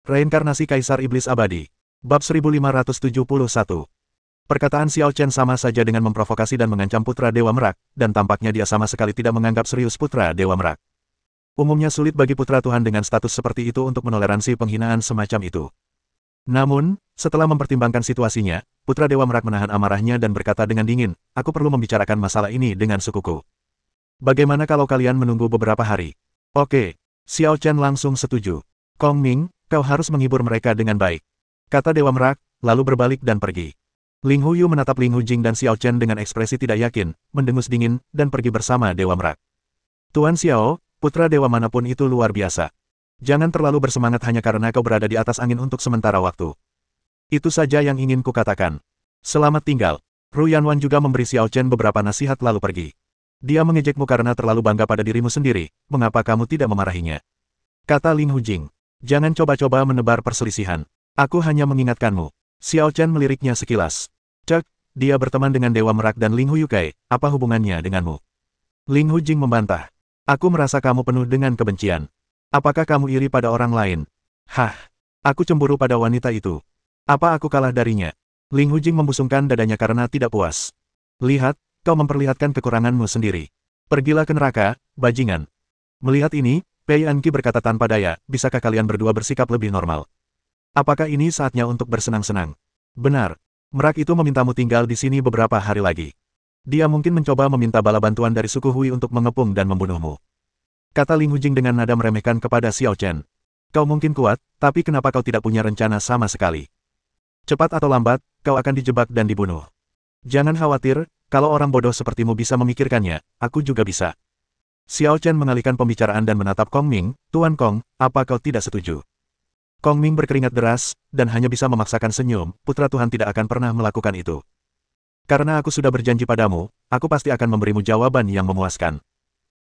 Reinkarnasi Kaisar Iblis Abadi. Bab 1571. Perkataan Xiao Chen sama saja dengan memprovokasi dan mengancam Putra Dewa Merak, dan tampaknya dia sama sekali tidak menganggap serius Putra Dewa Merak. Umumnya sulit bagi Putra Tuhan dengan status seperti itu untuk menoleransi penghinaan semacam itu. Namun, setelah mempertimbangkan situasinya, Putra Dewa Merak menahan amarahnya dan berkata dengan dingin, "Aku perlu membicarakan masalah ini dengan sukuku. Bagaimana kalau kalian menunggu beberapa hari?" "Oke." Xiao Chen langsung setuju. "Kong Ming, kau harus menghibur mereka dengan baik," kata Dewa Merak, lalu berbalik dan pergi. Ling Huyu menatap Ling Hujing dan Xiao Chen dengan ekspresi tidak yakin, mendengus dingin, dan pergi bersama Dewa Merak. "Tuan Xiao, putra dewa manapun itu luar biasa. Jangan terlalu bersemangat hanya karena kau berada di atas angin untuk sementara waktu. Itu saja yang ingin kukatakan. Selamat tinggal." Ru Yanwan juga memberi Xiao Chen beberapa nasihat lalu pergi. "Dia mengejekmu karena terlalu bangga pada dirimu sendiri, mengapa kamu tidak memarahinya?" kata Ling Hujing. "Jangan coba-coba menebar perselisihan. Aku hanya mengingatkanmu." Xiao Chen meliriknya sekilas. "Cek, dia berteman dengan Dewa Merak dan Ling Huyukai, apa hubungannya denganmu?" Ling Hujing membantah. "Aku merasa kamu penuh dengan kebencian. Apakah kamu iri pada orang lain?" "Hah, aku cemburu pada wanita itu. Apa aku kalah darinya?" Ling Hujing membusungkan dadanya karena tidak puas. "Lihat, kau memperlihatkan kekuranganmu sendiri. Pergilah ke neraka, bajingan." Melihat ini, Pei Anqi berkata tanpa daya, "Bisakah kalian berdua bersikap lebih normal? Apakah ini saatnya untuk bersenang-senang?" "Benar. Merak itu memintamu tinggal di sini beberapa hari lagi. Dia mungkin mencoba meminta bala bantuan dari suku Hui untuk mengepung dan membunuhmu," kata Ling Hujing dengan nada meremehkan kepada Xiao Chen. "Kau mungkin kuat, tapi kenapa kau tidak punya rencana sama sekali? Cepat atau lambat, kau akan dijebak dan dibunuh. Jangan khawatir, kalau orang bodoh sepertimu bisa memikirkannya, aku juga bisa." Xiao Chen mengalihkan pembicaraan dan menatap Kong Ming. "Tuan Kong, apa kau tidak setuju?" Kong Ming berkeringat deras, dan hanya bisa memaksakan senyum. "Putra Tuhan tidak akan pernah melakukan itu. Karena aku sudah berjanji padamu, aku pasti akan memberimu jawaban yang memuaskan.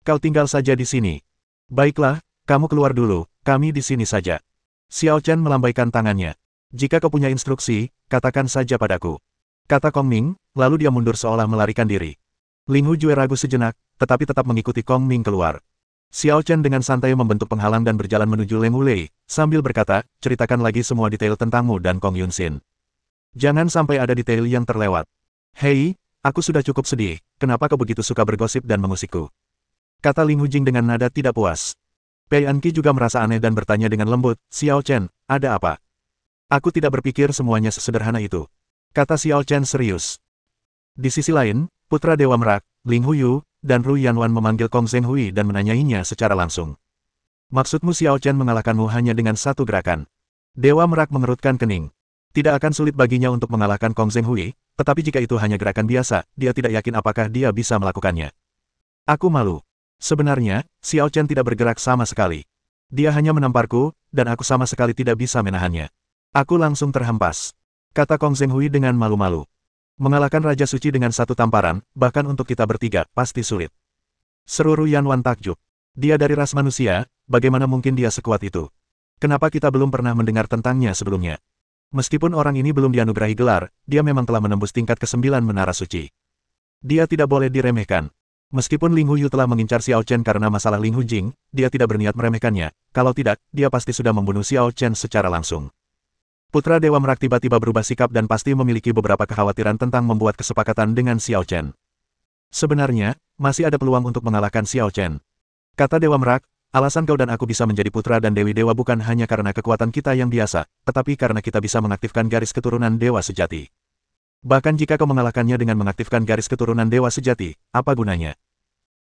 Kau tinggal saja di sini." "Baiklah, kamu keluar dulu, kami di sini saja." Xiao Chen melambaikan tangannya. "Jika kau punya instruksi, katakan saja padaku," kata Kong Ming, lalu dia mundur seolah melarikan diri. Ling Hujue ragu sejenak, tetapi tetap mengikuti Kong Ming keluar. Xiao Chen dengan santai membentuk penghalang dan berjalan menuju Leng Wulei, sambil berkata, "Ceritakan lagi semua detail tentangmu dan Kong Yunxin. Jangan sampai ada detail yang terlewat." "Hei, aku sudah cukup sedih, kenapa kau begitu suka bergosip dan mengusikku?" kata Ling Hujing dengan nada tidak puas. Pei Anqi juga merasa aneh dan bertanya dengan lembut, "Xiao Chen, ada apa?" "Aku tidak berpikir semuanya sesederhana itu," kata Xiao Chen serius. Di sisi lain, Putra Dewa Merak, Ling Huyu, dan Ru Yanwan memanggil Kong Zhenghui dan menanyainya secara langsung. "Maksudmu Xiao Chen mengalahkanmu hanya dengan satu gerakan?" Dewa Merak mengerutkan kening. Tidak akan sulit baginya untuk mengalahkan Kong Zhenghui, tetapi jika itu hanya gerakan biasa, dia tidak yakin apakah dia bisa melakukannya. "Aku malu. Sebenarnya, Xiao Chen tidak bergerak sama sekali. Dia hanya menamparku, dan aku sama sekali tidak bisa menahannya. Aku langsung terhempas," kata Kong Zhenghui dengan malu-malu. "Mengalahkan Raja Suci dengan satu tamparan, bahkan untuk kita bertiga, pasti sulit." Seru Ru Yanwan takjub. "Dia dari ras manusia, bagaimana mungkin dia sekuat itu? Kenapa kita belum pernah mendengar tentangnya sebelumnya? Meskipun orang ini belum dianugerahi gelar, dia memang telah menembus tingkat ke-9 Menara Suci. Dia tidak boleh diremehkan." Meskipun Ling Huyu telah mengincar Xiao Chen karena masalah Ling Hujing, dia tidak berniat meremehkannya, kalau tidak, dia pasti sudah membunuh Xiao Chen secara langsung. Putra Dewa Merak tiba-tiba berubah sikap dan pasti memiliki beberapa kekhawatiran tentang membuat kesepakatan dengan Xiao Chen. "Sebenarnya, masih ada peluang untuk mengalahkan Xiao Chen," kata Dewa Merak. "Alasan kau dan aku bisa menjadi putra dan dewi dewa bukan hanya karena kekuatan kita yang biasa, tetapi karena kita bisa mengaktifkan garis keturunan dewa sejati. Bahkan jika kau mengalahkannya dengan mengaktifkan garis keturunan dewa sejati, apa gunanya?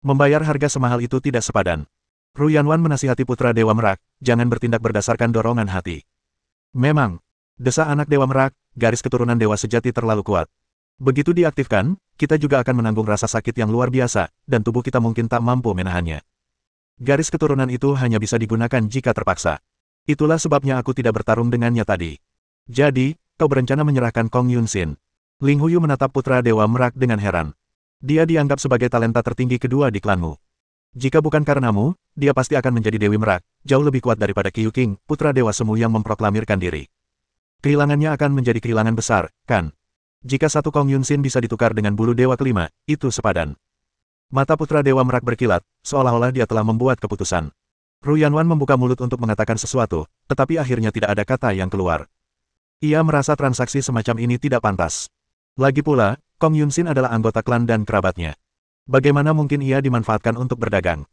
Membayar harga semahal itu tidak sepadan." Ru Yanwan menasihati Putra Dewa Merak, "Jangan bertindak berdasarkan dorongan hati." "Memang," desa anak Dewa Merak, "garis keturunan dewa sejati terlalu kuat. Begitu diaktifkan, kita juga akan menanggung rasa sakit yang luar biasa, dan tubuh kita mungkin tak mampu menahannya. Garis keturunan itu hanya bisa digunakan jika terpaksa. Itulah sebabnya aku tidak bertarung dengannya tadi." "Jadi, kau berencana menyerahkan Kong Yunxin?" Ling Huyu menatap Putra Dewa Merak dengan heran. "Dia dianggap sebagai talenta tertinggi kedua di klanmu. Jika bukan karenamu, dia pasti akan menjadi Dewi Merak, jauh lebih kuat daripada Qiu Qing, Putra Dewa Semu yang memproklamirkan diri. Kehilangannya akan menjadi kehilangan besar, kan? Jika satu Kong Yunxin bisa ditukar dengan bulu dewa kelima, itu sepadan." Mata Putra Dewa Merak berkilat, seolah-olah dia telah membuat keputusan. Ru Yanwan membuka mulut untuk mengatakan sesuatu, tetapi akhirnya tidak ada kata yang keluar. Ia merasa transaksi semacam ini tidak pantas. Lagi pula, Kong Yunxin adalah anggota klan dan kerabatnya. Bagaimana mungkin ia dimanfaatkan untuk berdagang?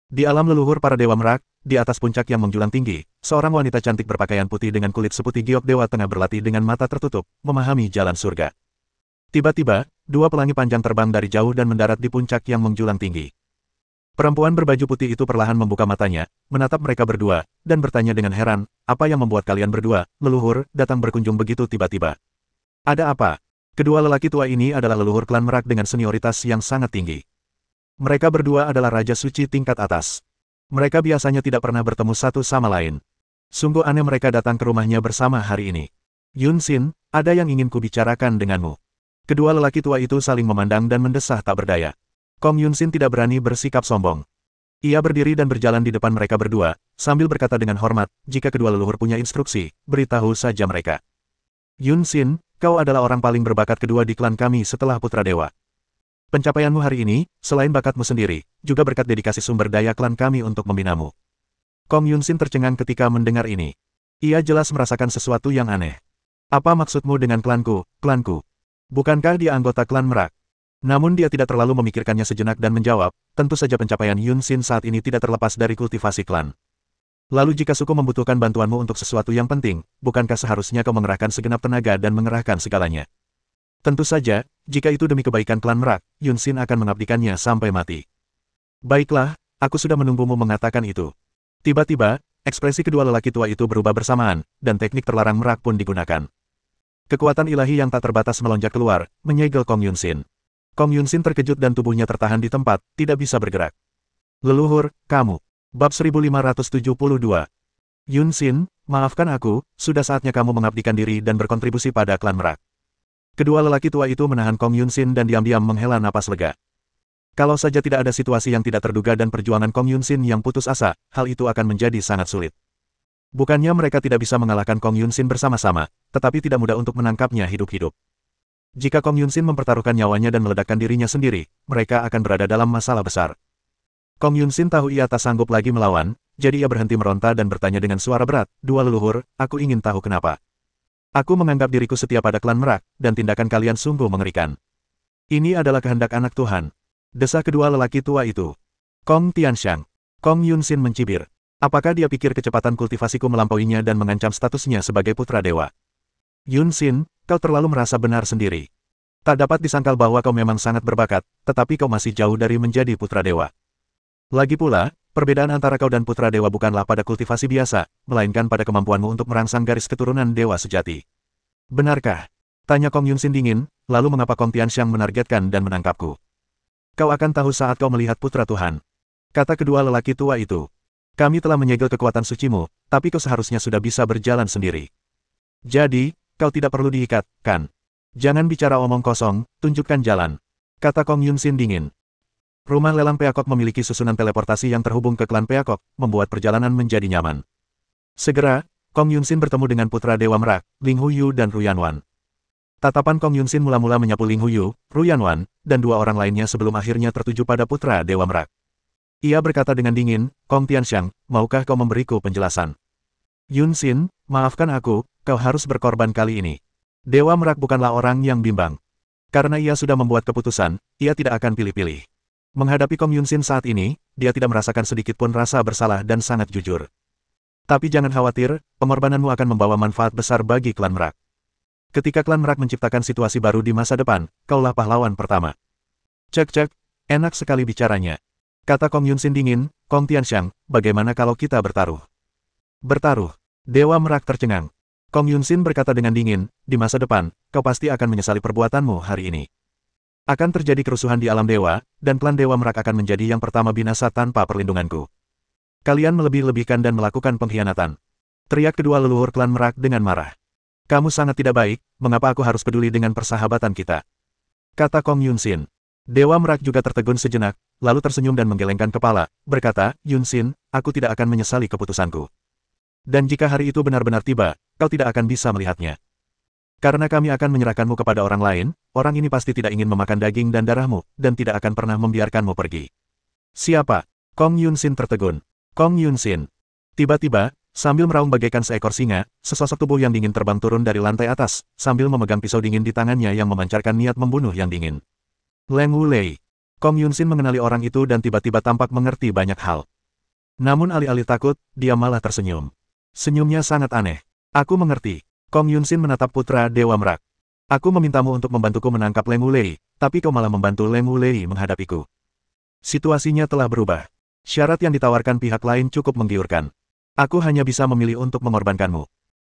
Di alam leluhur para dewa merak, di atas puncak yang menjulang tinggi, seorang wanita cantik berpakaian putih dengan kulit seputih giok dewa tengah berlatih dengan mata tertutup, memahami jalan surga. Tiba-tiba, dua pelangi panjang terbang dari jauh dan mendarat di puncak yang menjulang tinggi. Perempuan berbaju putih itu perlahan membuka matanya, menatap mereka berdua, dan bertanya dengan heran, apa yang membuat kalian berdua, leluhur, datang berkunjung begitu tiba-tiba? Ada apa? Kedua lelaki tua ini adalah leluhur klan merak dengan senioritas yang sangat tinggi. Mereka berdua adalah Raja Suci tingkat atas. Mereka biasanya tidak pernah bertemu satu sama lain. Sungguh aneh mereka datang ke rumahnya bersama hari ini. Yunxin, ada yang ingin kubicarakan denganmu. Kedua lelaki tua itu saling memandang dan mendesah tak berdaya. Kong Yunxin tidak berani bersikap sombong. Ia berdiri dan berjalan di depan mereka berdua, sambil berkata dengan hormat, jika kedua leluhur punya instruksi, beritahu saja mereka. Yunxin, kau adalah orang paling berbakat kedua di klan kami setelah Putra Dewa. Pencapaianmu hari ini, selain bakatmu sendiri, juga berkat dedikasi sumber daya klan kami untuk membinamu. Kong Yunxin tercengang ketika mendengar ini. Ia jelas merasakan sesuatu yang aneh. Apa maksudmu dengan klanku, klanku? Bukankah dia anggota klan merak? Namun dia tidak terlalu memikirkannya sejenak dan menjawab, tentu saja pencapaian Yunxin saat ini tidak terlepas dari kultivasi klan. Lalu jika suku membutuhkan bantuanmu untuk sesuatu yang penting, bukankah seharusnya kau mengerahkan segenap tenaga dan mengerahkan segalanya? Tentu saja, jika itu demi kebaikan klan merak, Yunxin akan mengabdikannya sampai mati. Baiklah, aku sudah menunggumu mengatakan itu. Tiba-tiba, ekspresi kedua lelaki tua itu berubah bersamaan, dan teknik terlarang merak pun digunakan. Kekuatan ilahi yang tak terbatas melonjak keluar, menyegel Kong Yunxin. Kong Yunxin terkejut dan tubuhnya tertahan di tempat, tidak bisa bergerak. Leluhur, kamu. Bab 1572. Yunxin, maafkan aku, sudah saatnya kamu mengabdikan diri dan berkontribusi pada klan merak. Kedua lelaki tua itu menahan Kong Yunxin dan diam-diam menghela napas lega. Kalau saja tidak ada situasi yang tidak terduga dan perjuangan Kong Yunxin yang putus asa, hal itu akan menjadi sangat sulit. Bukannya mereka tidak bisa mengalahkan Kong Yunxin bersama-sama, tetapi tidak mudah untuk menangkapnya hidup-hidup. Jika Kong Yunxin mempertaruhkan nyawanya dan meledakkan dirinya sendiri, mereka akan berada dalam masalah besar. Kong Yunxin tahu ia tak sanggup lagi melawan, jadi ia berhenti meronta dan bertanya dengan suara berat, dua leluhur, aku ingin tahu kenapa. Aku menganggap diriku setia pada klan merak, dan tindakan kalian sungguh mengerikan. Ini adalah kehendak anak Tuhan. Desa kedua lelaki tua itu. Kong Tianxiang. Kong Yunxin mencibir. Apakah dia pikir kecepatan kultivasiku melampauinya dan mengancam statusnya sebagai putra dewa? Yunxin, kau terlalu merasa benar sendiri. Tak dapat disangkal bahwa kau memang sangat berbakat, tetapi kau masih jauh dari menjadi putra dewa. Lagi pula, perbedaan antara kau dan putra dewa bukanlah pada kultivasi biasa, melainkan pada kemampuanmu untuk merangsang garis keturunan dewa sejati. Benarkah? Tanya Kong Yunxin dingin, lalu mengapa Kong Tianxiang menargetkan dan menangkapku? Kau akan tahu saat kau melihat putra Tuhan. Kata kedua lelaki tua itu. Kami telah menyegel kekuatan sucimu, tapi kau seharusnya sudah bisa berjalan sendiri. Jadi, kau tidak perlu diikat, kan? Jangan bicara omong kosong, tunjukkan jalan. Kata Kong Yunxin dingin. Rumah lelang Peakok memiliki susunan teleportasi yang terhubung ke klan Peakok, membuat perjalanan menjadi nyaman. Segera, Kong Yunxin bertemu dengan putra Dewa Merak, Ling Huyu dan Ru Yanwan. Tatapan Kong Yunxin mula-mula menyapu Ling Huyu, Ru Yanwan, dan dua orang lainnya sebelum akhirnya tertuju pada putra Dewa Merak. Ia berkata dengan dingin, Kong Tianxiang, maukah kau memberiku penjelasan? Yunxin, maafkan aku, kau harus berkorban kali ini. Dewa Merak bukanlah orang yang bimbang. Karena ia sudah membuat keputusan, ia tidak akan pilih-pilih. Menghadapi Kong Yunxin saat ini, dia tidak merasakan sedikit pun rasa bersalah dan sangat jujur. Tapi jangan khawatir, pengorbananmu akan membawa manfaat besar bagi klan Merak. Ketika klan Merak menciptakan situasi baru di masa depan, kaulah pahlawan pertama. Cek, enak sekali bicaranya. Kata Kong Yunxin dingin, Kong Tianxiang, bagaimana kalau kita bertaruh? Bertaruh. Dewa Merak tercengang. Kong Yunxin berkata dengan dingin, di masa depan, kau pasti akan menyesali perbuatanmu hari ini. Akan terjadi kerusuhan di alam dewa, dan klan Dewa Merak akan menjadi yang pertama binasa tanpa perlindunganku. Kalian melebih-lebihkan dan melakukan pengkhianatan. Teriak kedua leluhur klan Merak dengan marah. Kamu sangat tidak baik, mengapa aku harus peduli dengan persahabatan kita? Kata Kong Yunxin. Dewa Merak juga tertegun sejenak, lalu tersenyum dan menggelengkan kepala, berkata, Yunxin, aku tidak akan menyesali keputusanku. Dan jika hari itu benar-benar tiba, kau tidak akan bisa melihatnya. Karena kami akan menyerahkanmu kepada orang lain, orang ini pasti tidak ingin memakan daging dan darahmu, dan tidak akan pernah membiarkanmu pergi. Siapa? Kong Yunxin tertegun. Kong Yunxin. Tiba-tiba, sambil meraung bagaikan seekor singa, sesosok tubuh yang dingin terbang turun dari lantai atas, sambil memegang pisau dingin di tangannya yang memancarkan niat membunuh yang dingin. Leng Wulei. Kong Yunxin mengenali orang itu dan tiba-tiba tampak mengerti banyak hal. Namun alih-alih takut, dia malah tersenyum. Senyumnya sangat aneh. Aku mengerti. Kong Yunxin menatap putra Dewa Merak. Aku memintamu untuk membantuku menangkap Leng Wulei, tapi kau malah membantu Leng Wulei menghadapiku. Situasinya telah berubah. Syarat yang ditawarkan pihak lain cukup menggiurkan. Aku hanya bisa memilih untuk mengorbankanmu.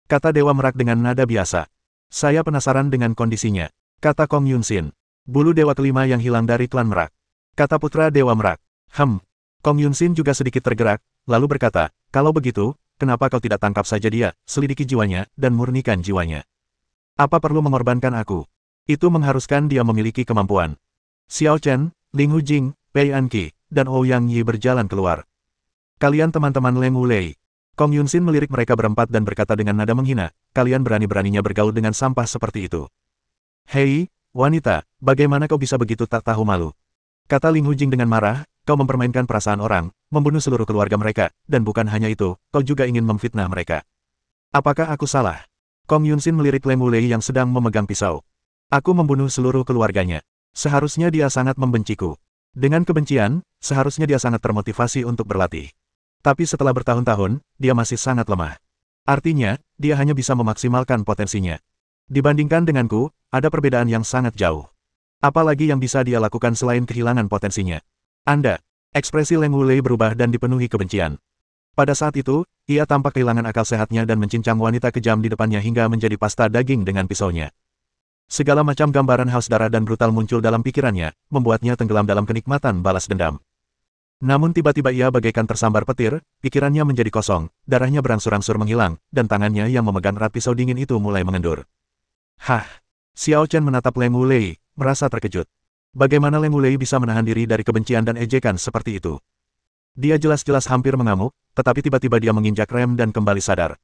Kata Dewa Merak dengan nada biasa. Saya penasaran dengan kondisinya. Kata Kong Yunxin. Bulu dewa kelima yang hilang dari klan Merak. Kata putra Dewa Merak. Kong Yunxin juga sedikit tergerak, lalu berkata, kalau begitu, kenapa kau tidak tangkap saja dia, selidiki jiwanya, dan murnikan jiwanya? Apa perlu mengorbankan aku? Itu mengharuskan dia memiliki kemampuan. Xiao Chen, Ling Hujing, Pei Anqi, dan Ouyang Yi berjalan keluar. Kalian teman-teman Leng Wulei. Kong Yunxin melirik mereka berempat dan berkata dengan nada menghina, kalian berani-beraninya bergaul dengan sampah seperti itu. Hei, wanita, bagaimana kau bisa begitu tak tahu malu? Kata Ling Hujing dengan marah, kau mempermainkan perasaan orang, membunuh seluruh keluarga mereka, dan bukan hanya itu, kau juga ingin memfitnah mereka. Apakah aku salah? Kong Yunxin melirik Leng Wulei yang sedang memegang pisau. Aku membunuh seluruh keluarganya. Seharusnya dia sangat membenciku. Dengan kebencian, seharusnya dia sangat termotivasi untuk berlatih. Tapi setelah bertahun-tahun, dia masih sangat lemah. Artinya, dia hanya bisa memaksimalkan potensinya. Dibandingkan denganku, ada perbedaan yang sangat jauh. Apalagi yang bisa dia lakukan selain kehilangan potensinya? Ekspresi Leng Wulei berubah dan dipenuhi kebencian. Pada saat itu, ia tampak kehilangan akal sehatnya dan mencincang wanita kejam di depannya hingga menjadi pasta daging dengan pisaunya. Segala macam gambaran haus darah dan brutal muncul dalam pikirannya, membuatnya tenggelam dalam kenikmatan balas dendam. Namun tiba-tiba ia bagaikan tersambar petir, pikirannya menjadi kosong, darahnya berangsur-angsur menghilang, dan tangannya yang memegang erat pisau dingin itu mulai mengendur. Xiao Chen menatap Leng Wulei, merasa terkejut. Bagaimana Leng Wulei bisa menahan diri dari kebencian dan ejekan seperti itu? Dia jelas-jelas hampir mengamuk, tetapi tiba-tiba dia menginjak rem dan kembali sadar.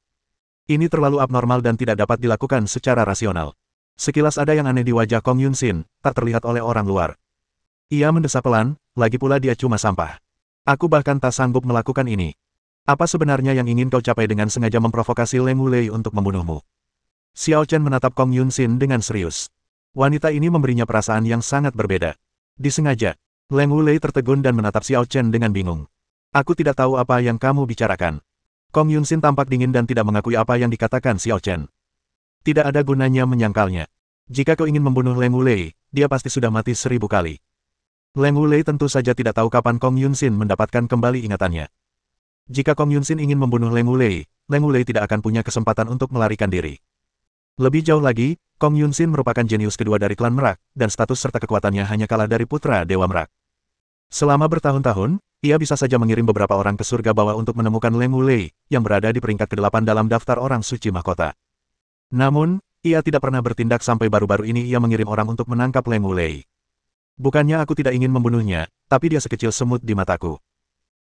Ini terlalu abnormal dan tidak dapat dilakukan secara rasional. Sekilas ada yang aneh di wajah Kong Yunxin, tak terlihat oleh orang luar. Ia mendesah pelan, lagi pula dia cuma sampah. Aku bahkan tak sanggup melakukan ini. Apa sebenarnya yang ingin kau capai dengan sengaja memprovokasi Leng Wulei untuk membunuhmu? Xiao Chen menatap Kong Yunxin dengan serius. Wanita ini memberinya perasaan yang sangat berbeda. Disengaja. Leng Wulei tertegun dan menatap Xiao Chen dengan bingung. Aku tidak tahu apa yang kamu bicarakan. Kong Yunxin tampak dingin dan tidak mengakui apa yang dikatakan Xiao Chen. Tidak ada gunanya menyangkalnya. Jika kau ingin membunuh Leng Wulei, dia pasti sudah mati 1000 kali. Leng Wulei tentu saja tidak tahu kapan Kong Yunxin mendapatkan kembali ingatannya. Jika Kong Yunxin ingin membunuh Leng Wulei tidak akan punya kesempatan untuk melarikan diri. Lebih jauh lagi, Kong Yunxin merupakan jenius kedua dari klan Merak, dan status serta kekuatannya hanya kalah dari putra Dewa Merak. Selama bertahun-tahun, ia bisa saja mengirim beberapa orang ke surga bawah untuk menemukan Leng Wulei, yang berada di peringkat ke-8 dalam daftar orang suci mahkota. Namun, ia tidak pernah bertindak sampai baru-baru ini ia mengirim orang untuk menangkap Leng Wulei. Bukannya aku tidak ingin membunuhnya, tapi dia sekecil semut di mataku.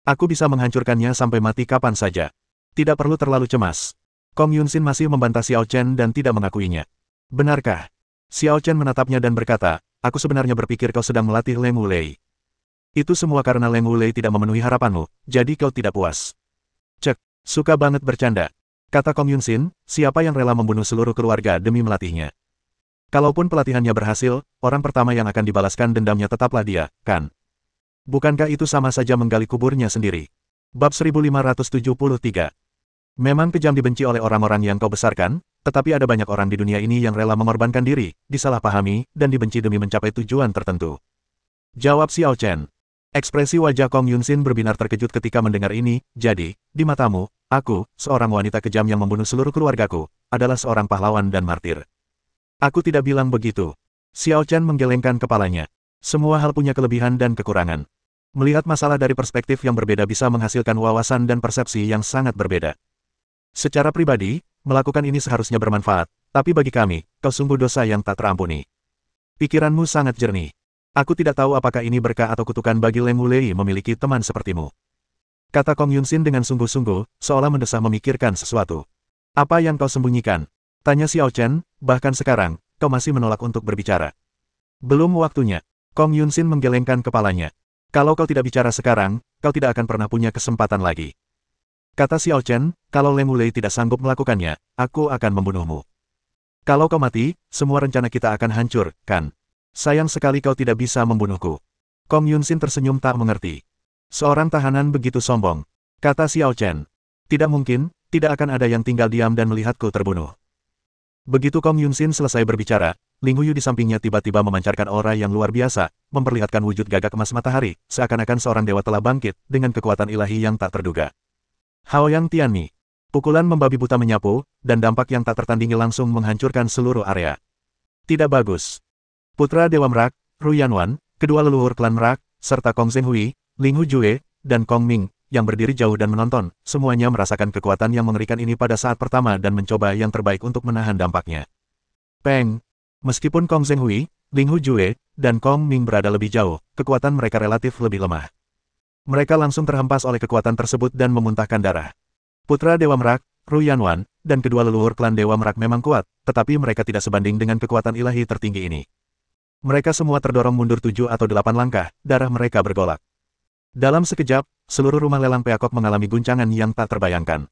Aku bisa menghancurkannya sampai mati kapan saja. Tidak perlu terlalu cemas. Kong Yunxin masih membantah Xiao Chen dan tidak mengakuinya. Benarkah? Xiao Chen menatapnya dan berkata, aku sebenarnya berpikir kau sedang melatih Leng Wulei. Itu semua karena Leng Wulei tidak memenuhi harapanmu, jadi kau tidak puas. Cek, suka banget bercanda. Kata Kong Yunxin, siapa yang rela membunuh seluruh keluarga demi melatihnya? Kalaupun pelatihannya berhasil, orang pertama yang akan dibalaskan dendamnya tetaplah dia, kan? Bukankah itu sama saja menggali kuburnya sendiri? Bab 1573. Memang kejam dibenci oleh orang-orang yang kau besarkan, tetapi ada banyak orang di dunia ini yang rela mengorbankan diri, disalahpahami, dan dibenci demi mencapai tujuan tertentu. Jawab Xiao Chen. Ekspresi wajah Kong Yunxin berbinar terkejut ketika mendengar ini, jadi, di matamu, aku, seorang wanita kejam yang membunuh seluruh keluargaku, adalah seorang pahlawan dan martir. Aku tidak bilang begitu. Xiao Chen menggelengkan kepalanya. Semua hal punya kelebihan dan kekurangan. Melihat masalah dari perspektif yang berbeda bisa menghasilkan wawasan dan persepsi yang sangat berbeda. Secara pribadi, melakukan ini seharusnya bermanfaat, tapi bagi kami, kau sungguh dosa yang tak terampuni. Pikiranmu sangat jernih. Aku tidak tahu apakah ini berkah atau kutukan bagi Leng Wulei memiliki teman sepertimu. Kata Kong Yunxin dengan sungguh-sungguh, seolah mendesah memikirkan sesuatu. Apa yang kau sembunyikan? Tanya Xiao Chen, bahkan sekarang, kau masih menolak untuk berbicara. Belum waktunya. Kong Yunxin menggelengkan kepalanya. Kalau kau tidak bicara sekarang, kau tidak akan pernah punya kesempatan lagi. Kata Xiao Chen, kalau Leng Wulei tidak sanggup melakukannya, aku akan membunuhmu. Kalau kau mati, semua rencana kita akan hancur, kan? Sayang sekali kau tidak bisa membunuhku. Kong Yunxin tersenyum tak mengerti. Seorang tahanan begitu sombong. Kata Xiao Chen. Tidak mungkin, tidak akan ada yang tinggal diam dan melihatku terbunuh. Begitu Kong Yunxin selesai berbicara, Ling Huyu di sampingnya tiba-tiba memancarkan aura yang luar biasa, memperlihatkan wujud gagak emas matahari, seakan-akan seorang dewa telah bangkit, dengan kekuatan ilahi yang tak terduga. Haoyang Tianmi. Pukulan membabi buta menyapu, dan dampak yang tak tertandingi langsung menghancurkan seluruh area. Tidak bagus. Putra Dewa Merak, Ru Yanwan, kedua leluhur klan Merak, serta Kong Zhenhui, Ling Hujue, dan Kong Ming, yang berdiri jauh dan menonton, semuanya merasakan kekuatan yang mengerikan ini pada saat pertama dan mencoba yang terbaik untuk menahan dampaknya. Peng. Meskipun Kong Zhenhui, Ling Hujue, dan Kong Ming berada lebih jauh, kekuatan mereka relatif lebih lemah. Mereka langsung terhempas oleh kekuatan tersebut dan memuntahkan darah. Putra Dewa Merak, Ru Yanwan, dan kedua leluhur klan Dewa Merak memang kuat, tetapi mereka tidak sebanding dengan kekuatan ilahi tertinggi ini. Mereka semua terdorong mundur 7 atau 8 langkah, darah mereka bergolak. Dalam sekejap, seluruh rumah lelang peakok mengalami guncangan yang tak terbayangkan.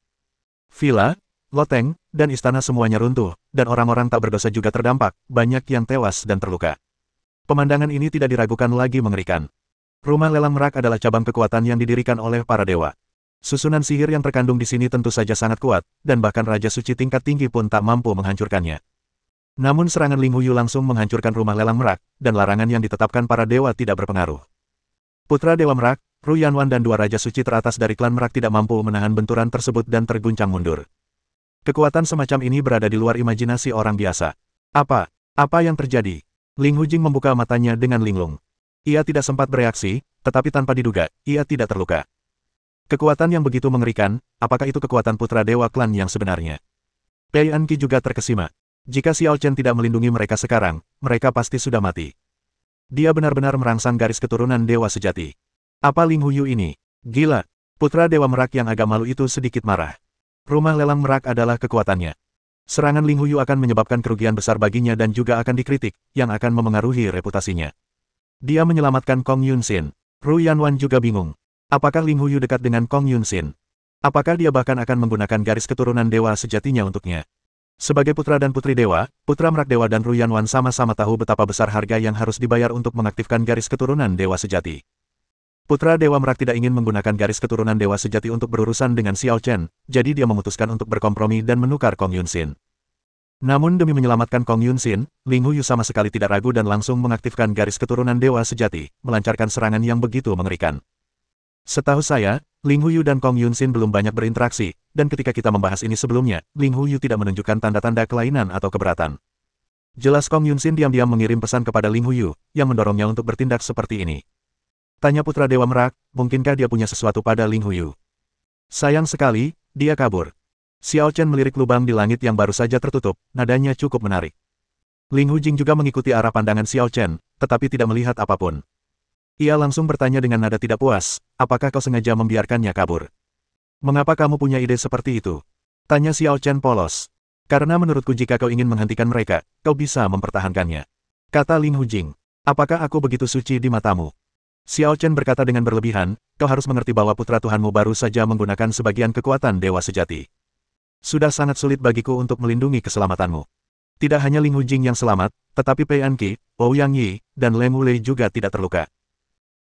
Villa, loteng, dan istana semuanya runtuh, dan orang-orang tak berdosa juga terdampak, banyak yang tewas dan terluka. Pemandangan ini tidak diragukan lagi mengerikan. Rumah lelang Merak adalah cabang kekuatan yang didirikan oleh para dewa. Susunan sihir yang terkandung di sini tentu saja sangat kuat, dan bahkan Raja Suci tingkat tinggi pun tak mampu menghancurkannya. Namun serangan Ling Huyu langsung menghancurkan rumah lelang Merak, dan larangan yang ditetapkan para dewa tidak berpengaruh. Putra Dewa Merak, Ru Yanwan dan dua Raja Suci teratas dari klan Merak tidak mampu menahan benturan tersebut dan terguncang mundur. Kekuatan semacam ini berada di luar imajinasi orang biasa. Apa yang terjadi? Ling Hujing membuka matanya dengan linglung. Ia tidak sempat bereaksi, tetapi tanpa diduga, ia tidak terluka. Kekuatan yang begitu mengerikan, apakah itu kekuatan putra dewa klan yang sebenarnya? Pei Anqi juga terkesima. Jika Xiao Chen tidak melindungi mereka sekarang, mereka pasti sudah mati. Dia benar-benar merangsang garis keturunan dewa sejati. Apa Ling Huyu ini? Gila! Putra Dewa Merak yang agak malu itu sedikit marah. Rumah lelang Merak adalah kekuatannya. Serangan Ling Huyu akan menyebabkan kerugian besar baginya dan juga akan dikritik, yang akan memengaruhi reputasinya. Dia menyelamatkan Kong Yunxin. Ru Yanwan juga bingung. Apakah Ling Huyu dekat dengan Kong Yunxin? Apakah dia bahkan akan menggunakan garis keturunan dewa sejatinya untuknya? Sebagai putra dan putri dewa, Putra Merak Dewa dan Ru Yanwan sama-sama tahu betapa besar harga yang harus dibayar untuk mengaktifkan garis keturunan dewa sejati. Putra Dewa Merak tidak ingin menggunakan garis keturunan dewa sejati untuk berurusan dengan Xiao Chen, jadi dia memutuskan untuk berkompromi dan menukar Kong Yunxin. Namun demi menyelamatkan Kong Yunxin, Ling Huyu sama sekali tidak ragu dan langsung mengaktifkan garis keturunan dewa sejati, melancarkan serangan yang begitu mengerikan. Setahu saya, Ling Huyu dan Kong Yunxin belum banyak berinteraksi, dan ketika kita membahas ini sebelumnya, Ling Huyu tidak menunjukkan tanda-tanda kelainan atau keberatan. Jelas Kong Yunxin diam-diam mengirim pesan kepada Ling Huyu, yang mendorongnya untuk bertindak seperti ini. Tanya Putra Dewa Merak, mungkinkah dia punya sesuatu pada Ling Huyu? Sayang sekali, dia kabur. Xiao Chen melirik lubang di langit yang baru saja tertutup, nadanya cukup menarik. Ling Hujing juga mengikuti arah pandangan Xiao Chen, tetapi tidak melihat apapun. Ia langsung bertanya dengan nada tidak puas, apakah kau sengaja membiarkannya kabur? Mengapa kamu punya ide seperti itu? Tanya Xiao Chen polos. Karena menurutku jika kau ingin menghentikan mereka, kau bisa mempertahankannya. Kata Ling Hujing. Apakah aku begitu suci di matamu? Xiao Chen berkata dengan berlebihan, kau harus mengerti bahwa putra Tuhanmu baru saja menggunakan sebagian kekuatan dewa sejati. Sudah sangat sulit bagiku untuk melindungi keselamatanmu. Tidak hanya Ling Hujing yang selamat, tetapi Pei Anqi, Ouyang Yi, dan Leng Wulei juga tidak terluka.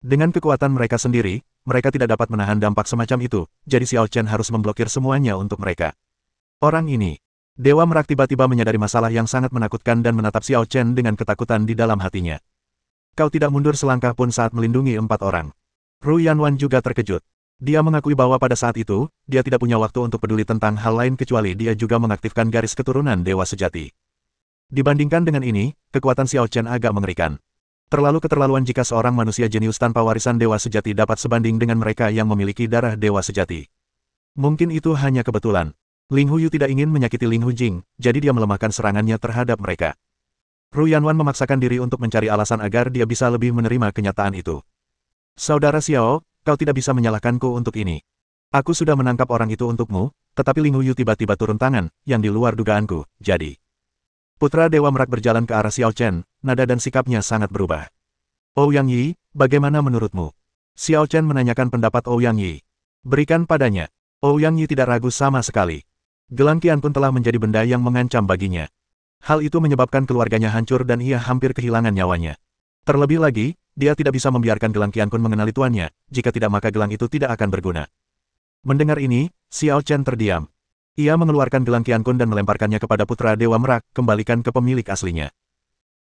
Dengan kekuatan mereka sendiri, mereka tidak dapat menahan dampak semacam itu, jadi Xiao Chen harus memblokir semuanya untuk mereka. Orang ini, Dewa Merak tiba-tiba menyadari masalah yang sangat menakutkan dan menatap Xiao Chen dengan ketakutan di dalam hatinya. Kau tidak mundur selangkah pun saat melindungi 4 orang. Ru Yanwan juga terkejut. Dia mengakui bahwa pada saat itu, dia tidak punya waktu untuk peduli tentang hal lain kecuali dia juga mengaktifkan garis keturunan dewa sejati. Dibandingkan dengan ini, kekuatan Xiao Chen agak mengerikan. Terlalu keterlaluan jika seorang manusia jenius tanpa warisan dewa sejati dapat sebanding dengan mereka yang memiliki darah dewa sejati. Mungkin itu hanya kebetulan. Ling Huyu tidak ingin menyakiti Ling Hujing, jadi dia melemahkan serangannya terhadap mereka. Ru Yanwan memaksakan diri untuk mencari alasan agar dia bisa lebih menerima kenyataan itu. Saudara Xiao, kau tidak bisa menyalahkanku untuk ini. Aku sudah menangkap orang itu untukmu, tetapi Ling Huyu tiba-tiba turun tangan, yang di luar dugaanku, jadi. Putra Dewa Merak berjalan ke arah Xiao Chen, nada dan sikapnya sangat berubah. Ouyang Yi, bagaimana menurutmu? Xiao Chen menanyakan pendapat Ouyang Yi. Berikan padanya. Ouyang Yi tidak ragu sama sekali. Gelang Qiankun telah menjadi benda yang mengancam baginya. Hal itu menyebabkan keluarganya hancur dan ia hampir kehilangan nyawanya. Terlebih lagi, dia tidak bisa membiarkan gelang Qiankun mengenali tuannya, jika tidak maka gelang itu tidak akan berguna. Mendengar ini, Xiao Chen terdiam. Ia mengeluarkan gelang Qiankun dan melemparkannya kepada putra Dewa Merak, kembalikan ke pemilik aslinya.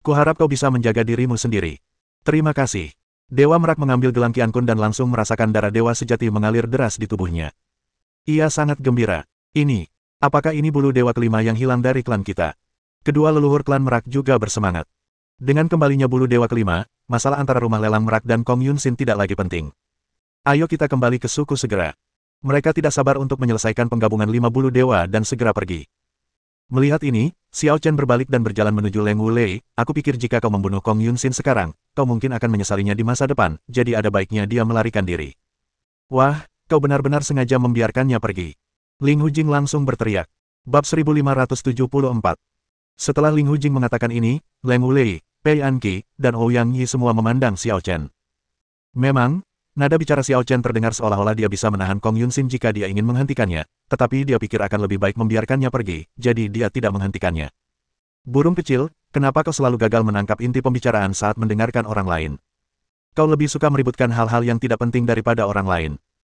Kuharap kau bisa menjaga dirimu sendiri. Terima kasih. Dewa Merak mengambil gelang Qiankun dan langsung merasakan darah dewa sejati mengalir deras di tubuhnya. Ia sangat gembira. Apakah ini bulu dewa kelima yang hilang dari klan kita? Kedua leluhur klan Merak juga bersemangat. Dengan kembalinya bulu dewa kelima, masalah antara rumah lelang Merak dan Kong Yunxin tidak lagi penting. Ayo kita kembali ke suku segera. Mereka tidak sabar untuk menyelesaikan penggabungan 5 bulu dewa dan segera pergi. Melihat ini, Xiao Chen berbalik dan berjalan menuju Leng Wulei. Aku pikir jika kau membunuh Kong Yunxin sekarang, kau mungkin akan menyesalinya di masa depan, jadi ada baiknya dia melarikan diri. Wah, kau benar-benar sengaja membiarkannya pergi. Ling Hujing langsung berteriak. Bab 1574. Setelah Ling Hujing mengatakan ini, Leng Wulei, Pei Anqi, dan Ouyang Yi semua memandang Xiao Chen. Memang, nada bicara Xiao Chen terdengar seolah-olah dia bisa menahan Kong Yunxin jika dia ingin menghentikannya, tetapi dia pikir akan lebih baik membiarkannya pergi, jadi dia tidak menghentikannya. Burung kecil, kenapa kau selalu gagal menangkap inti pembicaraan saat mendengarkan orang lain? Kau lebih suka meributkan hal-hal yang tidak penting daripada orang lain.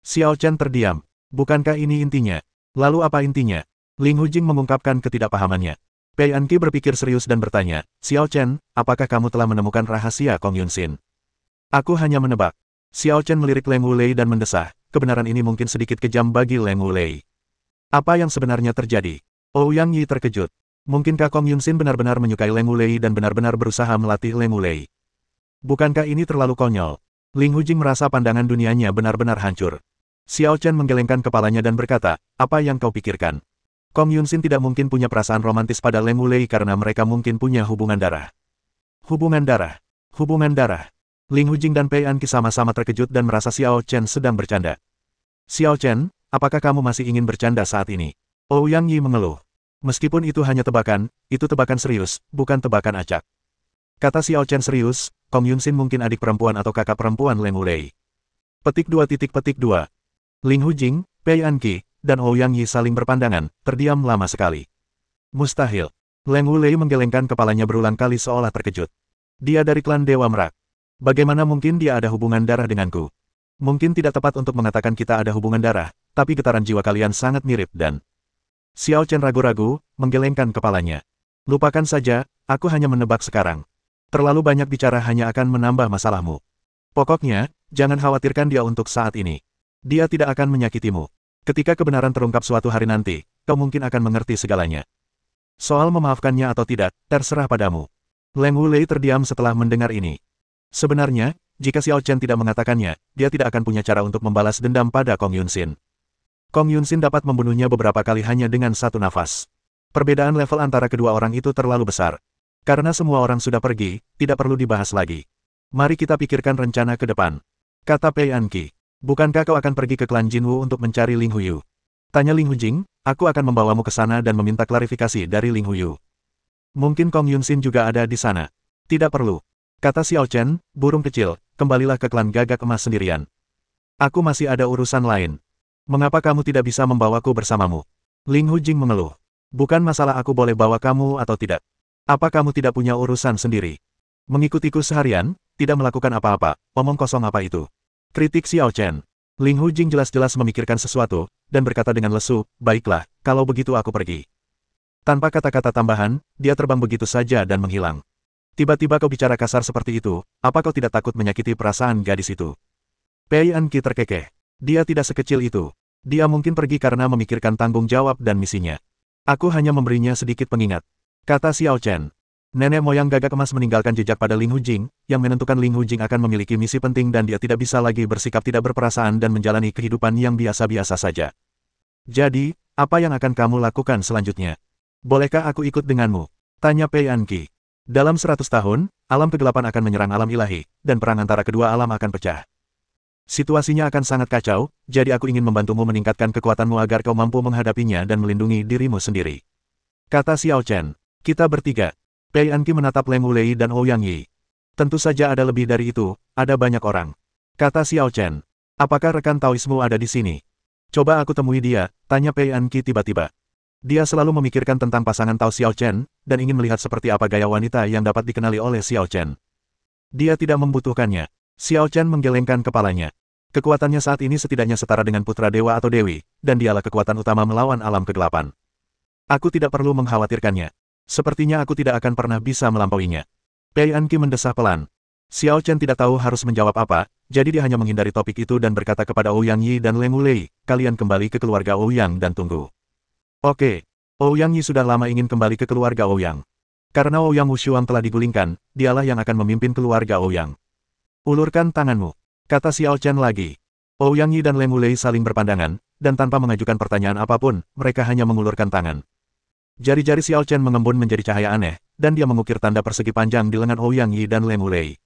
Xiao Chen terdiam. Bukankah ini intinya? Lalu apa intinya? Ling Hujing mengungkapkan ketidakpahamannya. Pei Anqi berpikir serius dan bertanya, Xiao Chen, apakah kamu telah menemukan rahasia Kong Yunxin? Aku hanya menebak. Xiao Chen melirik Leng Wulei dan mendesah, kebenaran ini mungkin sedikit kejam bagi Leng Wulei. Apa yang sebenarnya terjadi? Ouyang Yi terkejut. Mungkinkah Kong Yunxin benar-benar menyukai Leng Wulei dan benar-benar berusaha melatih Leng Wulei? Bukankah ini terlalu konyol? Ling Hujing merasa pandangan dunianya benar-benar hancur. Xiao Chen menggelengkan kepalanya dan berkata, apa yang kau pikirkan? Kong Yunxin tidak mungkin punya perasaan romantis pada Leng Wulei karena mereka mungkin punya hubungan darah. Hubungan darah. Hubungan darah. Ling Hujing dan Pei Anqi sama-sama terkejut dan merasa Xiao Chen sedang bercanda. Xiao Chen, apakah kamu masih ingin bercanda saat ini? Ouyang Yi mengeluh. Meskipun itu hanya tebakan, itu tebakan serius, bukan tebakan acak. Kata Xiao Chen serius, Kong Yunxin mungkin adik perempuan atau kakak perempuan Leng Wulei. Petik 2. Ling Hujing, Pei Anqi, dan Ouyang Yi saling berpandangan, terdiam lama sekali. Mustahil. Leng Wulei menggelengkan kepalanya berulang kali seolah terkejut. Dia dari klan Dewa Merak. Bagaimana mungkin dia ada hubungan darah denganku? Mungkin tidak tepat untuk mengatakan kita ada hubungan darah, tapi getaran jiwa kalian sangat mirip dan... Xiao Chen ragu-ragu, menggelengkan kepalanya. Lupakan saja, aku hanya menebak sekarang. Terlalu banyak bicara hanya akan menambah masalahmu. Pokoknya, jangan khawatirkan dia untuk saat ini. Dia tidak akan menyakitimu. Ketika kebenaran terungkap suatu hari nanti, kau mungkin akan mengerti segalanya. Soal memaafkannya atau tidak, terserah padamu. Leng Wulei terdiam setelah mendengar ini. Sebenarnya, jika Xiao Chen tidak mengatakannya, dia tidak akan punya cara untuk membalas dendam pada Kong Yunxin. Kong Yunxin dapat membunuhnya beberapa kali hanya dengan satu nafas. Perbedaan level antara kedua orang itu terlalu besar. Karena semua orang sudah pergi, tidak perlu dibahas lagi. Mari kita pikirkan rencana ke depan. Kata Pei Anqi. Bukankah kau akan pergi ke klan Jinwu untuk mencari Ling Huyu? Tanya Ling Hujing, aku akan membawamu ke sana dan meminta klarifikasi dari Ling Huyu. Mungkin Kong Yunxin juga ada di sana. Tidak perlu. Kata Xiao Chen, burung kecil, kembalilah ke klan Gagak Emas sendirian. Aku masih ada urusan lain. Mengapa kamu tidak bisa membawaku bersamamu? Ling Hujing mengeluh. Bukan masalah aku boleh bawa kamu atau tidak. Apa kamu tidak punya urusan sendiri? Mengikutiku seharian, tidak melakukan apa-apa, omong kosong apa itu? Kritik Xiao Chen. Ling Hujing jelas-jelas memikirkan sesuatu, dan berkata dengan lesu, baiklah, kalau begitu aku pergi. Tanpa kata-kata tambahan, dia terbang begitu saja dan menghilang. Tiba-tiba kau bicara kasar seperti itu, apa kau tidak takut menyakiti perasaan gadis itu? Pei Anqi terkekeh. Dia tidak sekecil itu. Dia mungkin pergi karena memikirkan tanggung jawab dan misinya. Aku hanya memberinya sedikit pengingat. Kata Xiao Chen. Nenek moyang Gagak Emas meninggalkan jejak pada Ling Hujing, yang menentukan Ling Hujing akan memiliki misi penting dan dia tidak bisa lagi bersikap tidak berperasaan dan menjalani kehidupan yang biasa-biasa saja. Jadi, apa yang akan kamu lakukan selanjutnya? Bolehkah aku ikut denganmu? Tanya Pei Anqi. Dalam 100 tahun, alam kegelapan akan menyerang alam ilahi, dan perang antara kedua alam akan pecah. Situasinya akan sangat kacau, jadi aku ingin membantumu meningkatkan kekuatanmu agar kau mampu menghadapinya dan melindungi dirimu sendiri. Kata Xiao Chen. Kita bertiga. Pei Anqi menatap Leng Wulei dan Ouyang Yi. Tentu saja ada lebih dari itu, ada banyak orang. Kata Xiao Chen. Apakah rekan Taoismu ada di sini? Coba aku temui dia, tanya Pei Anqi tiba-tiba. Dia selalu memikirkan tentang pasangan Tao Xiao Chen, dan ingin melihat seperti apa gaya wanita yang dapat dikenali oleh Xiao Chen. Dia tidak membutuhkannya. Xiao Chen menggelengkan kepalanya. Kekuatannya saat ini setidaknya setara dengan putra dewa atau dewi, dan dialah kekuatan utama melawan alam kegelapan. Aku tidak perlu mengkhawatirkannya. Sepertinya aku tidak akan pernah bisa melampauinya. Pei Anqi mendesah pelan. Xiao Chen tidak tahu harus menjawab apa, jadi dia hanya menghindari topik itu dan berkata kepada Ouyang Yi dan Leng Wulei, kalian kembali ke keluarga Ouyang dan tunggu. Oke. Ouyang Yi sudah lama ingin kembali ke keluarga Ouyang. Karena Ouyang Wushuang telah digulingkan, dialah yang akan memimpin keluarga Ouyang. Ulurkan tanganmu, kata Xiao Chen lagi. Ouyang Yi dan Leng Wulei saling berpandangan, dan tanpa mengajukan pertanyaan apapun, mereka hanya mengulurkan tangan. Jari-jari Xiao Chen mengembun menjadi cahaya aneh, dan dia mengukir tanda persegi panjang di lengan Ouyang Yi dan Leng Wulei.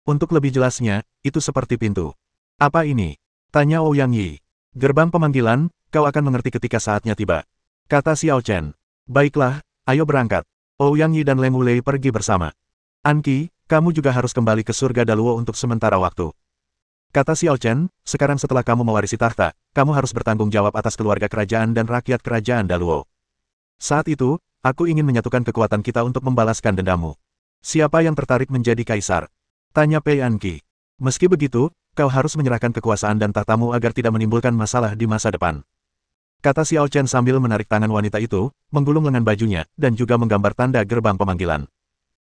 Untuk lebih jelasnya, itu seperti pintu. Apa ini? Tanya Ouyang Yi. Gerbang pemanggilan, kau akan mengerti ketika saatnya tiba. Kata Xiao Chen. Baiklah, ayo berangkat. Ouyang Yi dan Leng Wulei pergi bersama. Anqi, kamu juga harus kembali ke surga Daluo untuk sementara waktu. Kata Xiao Chen, sekarang setelah kamu mewarisi tahta, kamu harus bertanggung jawab atas keluarga kerajaan dan rakyat kerajaan Daluo. Saat itu, aku ingin menyatukan kekuatan kita untuk membalaskan dendammu. Siapa yang tertarik menjadi kaisar? Tanya Pei Anqi. Meski begitu, kau harus menyerahkan kekuasaan dan tahtamu agar tidak menimbulkan masalah di masa depan. Kata Xiao Chen sambil menarik tangan wanita itu, menggulung lengan bajunya, dan juga menggambar tanda gerbang pemanggilan.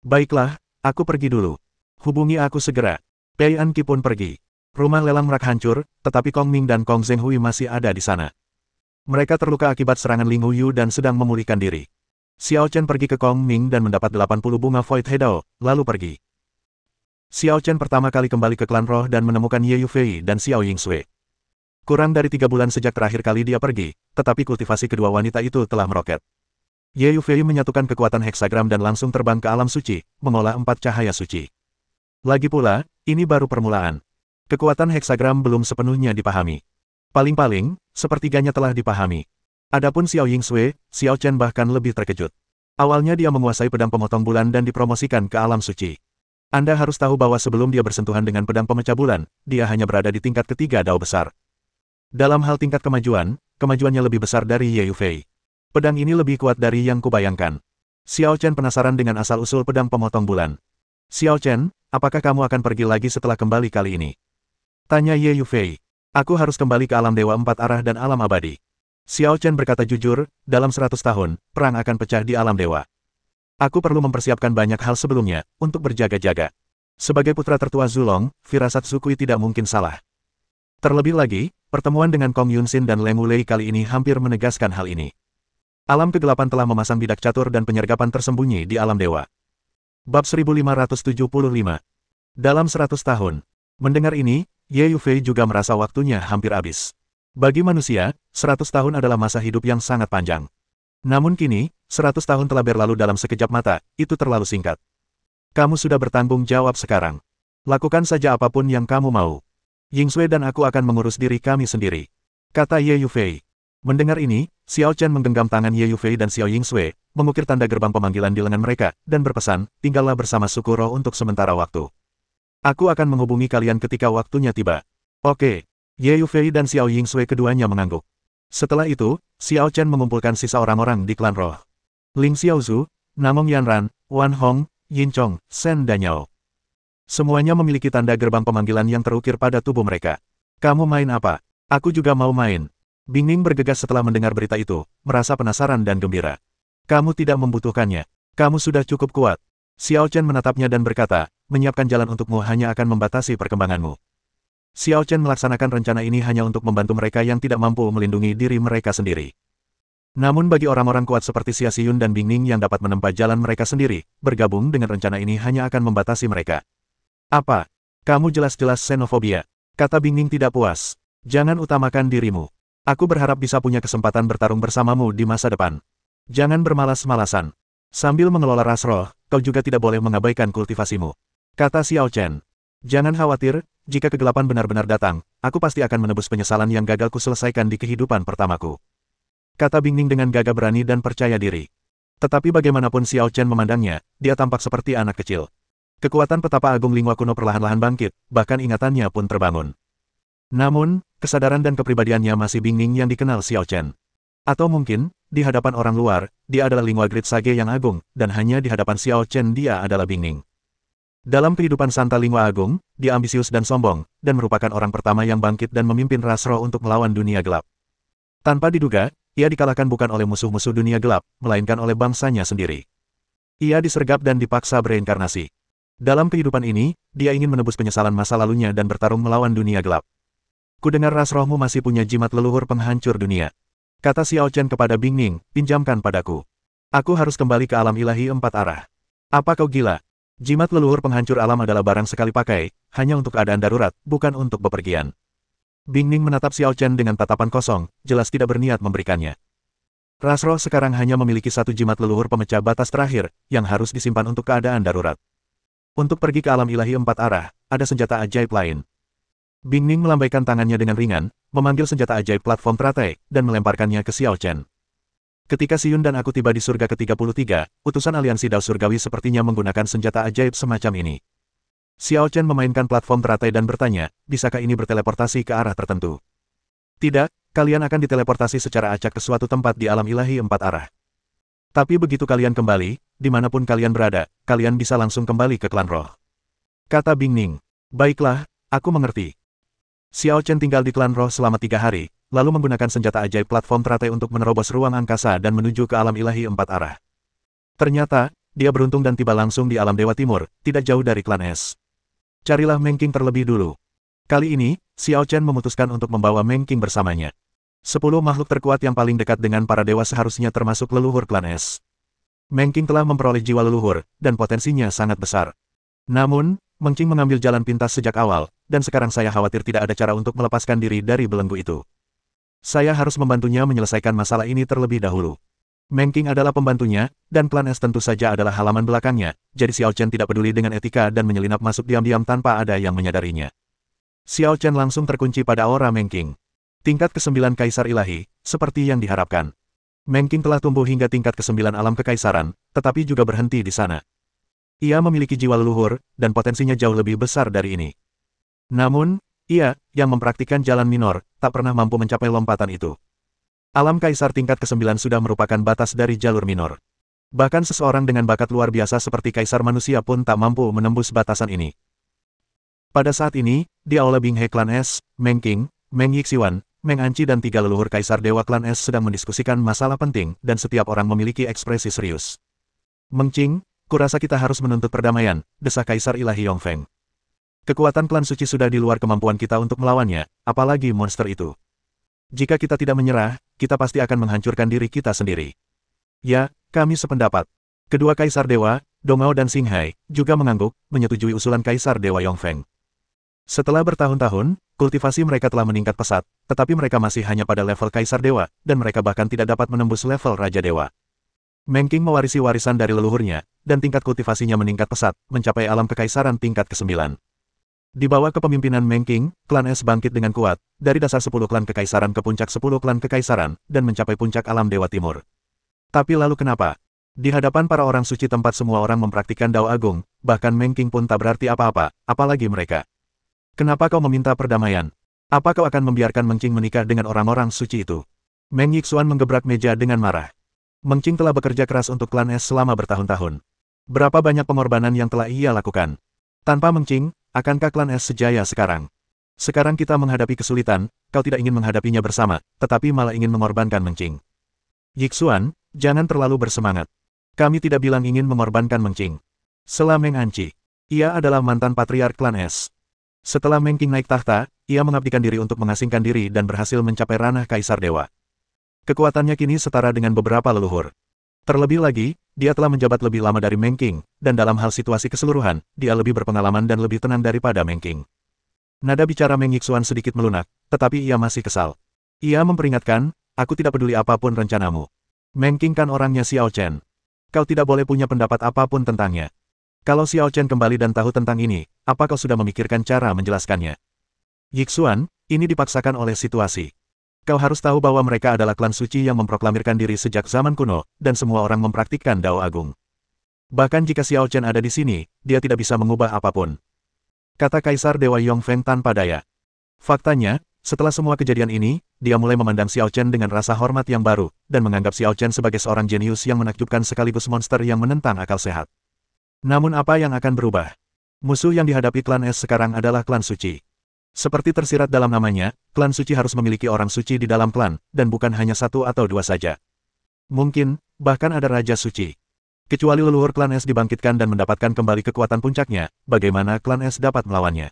Baiklah, aku pergi dulu. Hubungi aku segera. Pei Anqi pun pergi. Rumah lelang merak hancur, tetapi Kong Ming dan Kong Zhenghui masih ada di sana. Mereka terluka akibat serangan Ling Huyu dan sedang memulihkan diri. Xiao Chen pergi ke Kong Ming dan mendapat 80 bunga Void Hedao, lalu pergi. Xiao Chen pertama kali kembali ke klan roh dan menemukan Ye Yufei dan Xiao Yingsui. Kurang dari 3 bulan sejak terakhir kali dia pergi, tetapi kultivasi kedua wanita itu telah meroket. Ye Yufei menyatukan kekuatan heksagram dan langsung terbang ke alam suci, mengolah 4 cahaya suci. Lagi pula, ini baru permulaan. Kekuatan heksagram belum sepenuhnya dipahami. Paling-paling, sepertiganya telah dipahami. Adapun Xiao Yingsui, Xiao Chen bahkan lebih terkejut. Awalnya dia menguasai pedang pemotong bulan dan dipromosikan ke alam suci. Anda harus tahu bahwa sebelum dia bersentuhan dengan pedang pemecah bulan, dia hanya berada di tingkat ketiga dao besar. Dalam hal tingkat kemajuan, kemajuannya lebih besar dari Ye Yufei. Pedang ini lebih kuat dari yang kubayangkan. Xiao Chen penasaran dengan asal-usul pedang pemotong bulan. Xiao Chen, apakah kamu akan pergi lagi setelah kembali kali ini? Tanya Ye Yufei. Aku harus kembali ke alam dewa 4 arah dan alam abadi. Xiao Chen berkata jujur, dalam 100 tahun, perang akan pecah di alam dewa. Aku perlu mempersiapkan banyak hal sebelumnya, untuk berjaga-jaga. Sebagai putra tertua Zulong, firasat Zukui tidak mungkin salah. Terlebih lagi, pertemuan dengan Kong Yunxin dan Leng Wulei kali ini hampir menegaskan hal ini. Alam kegelapan telah memasang bidak catur dan penyergapan tersembunyi di alam dewa. Bab 1575. Dalam 100 tahun. Mendengar ini, Ye Yufei juga merasa waktunya hampir habis. Bagi manusia, 100 tahun adalah masa hidup yang sangat panjang. Namun kini, 100 tahun telah berlalu dalam sekejap mata, itu terlalu singkat. Kamu sudah bertanggung jawab sekarang. Lakukan saja apapun yang kamu mau. Yingsui dan aku akan mengurus diri kami sendiri. Kata Ye Yufei. Mendengar ini, Xiao Chen menggenggam tangan Ye Yufei dan Xiao Yingsui, mengukir tanda gerbang pemanggilan di lengan mereka, dan berpesan, tinggallah bersama suku roh untuk sementara waktu. Aku akan menghubungi kalian ketika waktunya tiba. Oke. Ye Yufei dan Xiao Yingsui keduanya mengangguk. Setelah itu, Xiao Chen mengumpulkan sisa orang-orang di klan roh. Ling Xiaozu, Namong Yanran, Wan Hong, Yin Chong, Shen dan Yao. Semuanya memiliki tanda gerbang pemanggilan yang terukir pada tubuh mereka. Kamu main apa? Aku juga mau main. Bingning bergegas setelah mendengar berita itu, merasa penasaran dan gembira. Kamu tidak membutuhkannya. Kamu sudah cukup kuat. Xiao Chen menatapnya dan berkata, menyiapkan jalan untukmu hanya akan membatasi perkembanganmu. Xiao Chen melaksanakan rencana ini hanya untuk membantu mereka yang tidak mampu melindungi diri mereka sendiri. Namun bagi orang-orang kuat seperti Xia Xiyun dan Bingning yang dapat menempa jalan mereka sendiri, bergabung dengan rencana ini hanya akan membatasi mereka. Apa? Kamu jelas-jelas xenofobia. Kata Bingning tidak puas. Jangan utamakan dirimu. Aku berharap bisa punya kesempatan bertarung bersamamu di masa depan. Jangan bermalas-malasan. Sambil mengelola ras roh, kau juga tidak boleh mengabaikan kultivasimu. Kata Xiao Chen. Jangan khawatir, jika kegelapan benar-benar datang, aku pasti akan menebus penyesalan yang gagal kuselesaikan di kehidupan pertamaku. Kata Bingning dengan gagah berani dan percaya diri. Tetapi bagaimanapun Xiao Chen memandangnya, dia tampak seperti anak kecil. Kekuatan petapa agung Lingua kuno perlahan-lahan bangkit, bahkan ingatannya pun terbangun. Namun, kesadaran dan kepribadiannya masih Bingning yang dikenal Xiao Chen. Atau mungkin, di hadapan orang luar, dia adalah Lingua Great Sage yang agung, dan hanya di hadapan Xiao Chen dia adalah Bingning. Dalam kehidupan Santa Lingua Agung, dia ambisius dan sombong, dan merupakan orang pertama yang bangkit dan memimpin ras roh untuk melawan dunia gelap. Tanpa diduga, ia dikalahkan bukan oleh musuh-musuh dunia gelap, melainkan oleh bangsanya sendiri. Ia disergap dan dipaksa bereinkarnasi. Dalam kehidupan ini, dia ingin menebus penyesalan masa lalunya dan bertarung melawan dunia gelap. Kudengar ras rohmu masih punya jimat leluhur penghancur dunia. Kata Xiao Chen kepada Bingning, pinjamkan padaku. Aku harus kembali ke alam ilahi 4 arah. Apa kau gila? Jimat leluhur penghancur alam adalah barang sekali pakai, hanya untuk keadaan darurat, bukan untuk bepergian. Bingning menatap Xiao Chen dengan tatapan kosong, jelas tidak berniat memberikannya. Ras roh sekarang hanya memiliki satu jimat leluhur pemecah batas terakhir, yang harus disimpan untuk keadaan darurat. Untuk pergi ke alam ilahi 4 arah, ada senjata ajaib lain. Bingning melambaikan tangannya dengan ringan, memanggil senjata ajaib platform teratai, dan melemparkannya ke Xiao Chen. Ketika Xiyun dan aku tiba di surga ke-33, utusan aliansi Dao Surgawi sepertinya menggunakan senjata ajaib semacam ini. Xiao Chen memainkan platform teratai dan bertanya, bisakah ini berteleportasi ke arah tertentu? Tidak, kalian akan diteleportasi secara acak ke suatu tempat di alam ilahi 4 arah. Tapi begitu kalian kembali, dimanapun kalian berada, kalian bisa langsung kembali ke klan roh. Kata Bingning. Baiklah, aku mengerti. Xiao Chen tinggal di klan roh selama 3 hari, lalu menggunakan senjata ajaib platform teratai untuk menerobos ruang angkasa dan menuju ke alam ilahi 4 arah. Ternyata, dia beruntung dan tiba langsung di alam Dewa Timur, tidak jauh dari klan es. Carilah Meng Qing terlebih dulu. Kali ini, Xiao Chen memutuskan untuk membawa Meng Qing bersamanya. 10 makhluk terkuat yang paling dekat dengan para dewa seharusnya termasuk leluhur klan es. Meng Qing telah memperoleh jiwa leluhur, dan potensinya sangat besar. Namun, Meng Qing mengambil jalan pintas sejak awal, dan sekarang saya khawatir tidak ada cara untuk melepaskan diri dari belenggu itu. Saya harus membantunya menyelesaikan masalah ini terlebih dahulu. Meng Qing adalah pembantunya, dan klan es tentu saja adalah halaman belakangnya, jadi Xiao Chen tidak peduli dengan etika dan menyelinap masuk diam-diam tanpa ada yang menyadarinya. Xiao Chen langsung terkunci pada aura Meng Qing. Tingkat ke-9 Kaisar Ilahi, seperti yang diharapkan. Meng Qing telah tumbuh hingga tingkat ke-9 alam kekaisaran, tetapi juga berhenti di sana. Ia memiliki jiwa leluhur, dan potensinya jauh lebih besar dari ini. Namun, ia, yang mempraktikkan jalan minor, tak pernah mampu mencapai lompatan itu. Alam kaisar tingkat ke-9 sudah merupakan batas dari jalur minor. Bahkan seseorang dengan bakat luar biasa seperti kaisar manusia pun tak mampu menembus batasan ini. Pada saat ini, di aula Binghe klan es, Meng Qing, Meng Yixian, Meng Anci dan 3 leluhur kaisar dewa klan es sedang mendiskusikan masalah penting, dan setiap orang memiliki ekspresi serius. Meng Qing, kurasa kita harus menuntut perdamaian, desah Kaisar Ilahi Yongfeng. Kekuatan klan suci sudah di luar kemampuan kita untuk melawannya, apalagi monster itu. Jika kita tidak menyerah, kita pasti akan menghancurkan diri kita sendiri. Ya, kami sependapat. Kedua Kaisar Dewa, Dongao dan Xinghai, juga mengangguk, menyetujui usulan Kaisar Dewa Yongfeng. Setelah bertahun-tahun, kultivasi mereka telah meningkat pesat, tetapi mereka masih hanya pada level Kaisar Dewa, dan mereka bahkan tidak dapat menembus level Raja Dewa. Meng Qing mewarisi warisan dari leluhurnya, dan tingkat kultivasinya meningkat pesat, mencapai alam kekaisaran tingkat ke-9. Di bawah kepemimpinan Meng Qing, klan es bangkit dengan kuat, dari dasar 10 klan kekaisaran ke puncak 10 klan kekaisaran, dan mencapai puncak alam Dewa Timur. Tapi lalu kenapa? Di hadapan para orang suci tempat semua orang mempraktikkan Dao Agung, bahkan Meng Qing pun tak berarti apa-apa, apalagi mereka. Kenapa kau meminta perdamaian? Apa kau akan membiarkan Meng Qing menikah dengan orang-orang suci itu? Meng Yixian menggebrak meja dengan marah. Meng Qing telah bekerja keras untuk klan es selama bertahun-tahun. Berapa banyak pengorbanan yang telah ia lakukan? Tanpa Meng Qing, akankah klan es sejaya sekarang? Sekarang kita menghadapi kesulitan, kau tidak ingin menghadapinya bersama, tetapi malah ingin mengorbankan Meng Qing. Yixian, jangan terlalu bersemangat. Kami tidak bilang ingin mengorbankan Meng Qing. Sela Meng Anci. Ia adalah mantan patriark klan es. Setelah Meng Qing naik tahta, ia mengabdikan diri untuk mengasingkan diri dan berhasil mencapai ranah Kaisar Dewa. Kekuatannya kini setara dengan beberapa leluhur. Terlebih lagi, dia telah menjabat lebih lama dari Meng Qing, dan dalam hal situasi keseluruhan, dia lebih berpengalaman dan lebih tenang daripada Meng Qing. Nada bicara Meng Yixian sedikit melunak, tetapi ia masih kesal. Ia memperingatkan, aku tidak peduli apapun rencanamu. Meng Qing kan orangnya Xiao Chen. Kau tidak boleh punya pendapat apapun tentangnya. Kalau Xiao Chen kembali dan tahu tentang ini, apa kau sudah memikirkan cara menjelaskannya? Yixian, ini dipaksakan oleh situasi. Kau harus tahu bahwa mereka adalah klan suci yang memproklamirkan diri sejak zaman kuno, dan semua orang mempraktikkan Dao Agung. Bahkan jika Xiao Chen ada di sini, dia tidak bisa mengubah apapun. Kata Kaisar Dewa Yongfeng tanpa daya. Faktanya, setelah semua kejadian ini, dia mulai memandang Xiao Chen dengan rasa hormat yang baru, dan menganggap Xiao Chen sebagai seorang jenius yang menakjubkan sekaligus monster yang menentang akal sehat. Namun apa yang akan berubah? Musuh yang dihadapi klan es sekarang adalah klan suci. Seperti tersirat dalam namanya, klan suci harus memiliki orang suci di dalam klan, dan bukan hanya satu atau dua saja. Mungkin, bahkan ada Raja Suci. Kecuali leluhur klan es dibangkitkan dan mendapatkan kembali kekuatan puncaknya, bagaimana klan es dapat melawannya?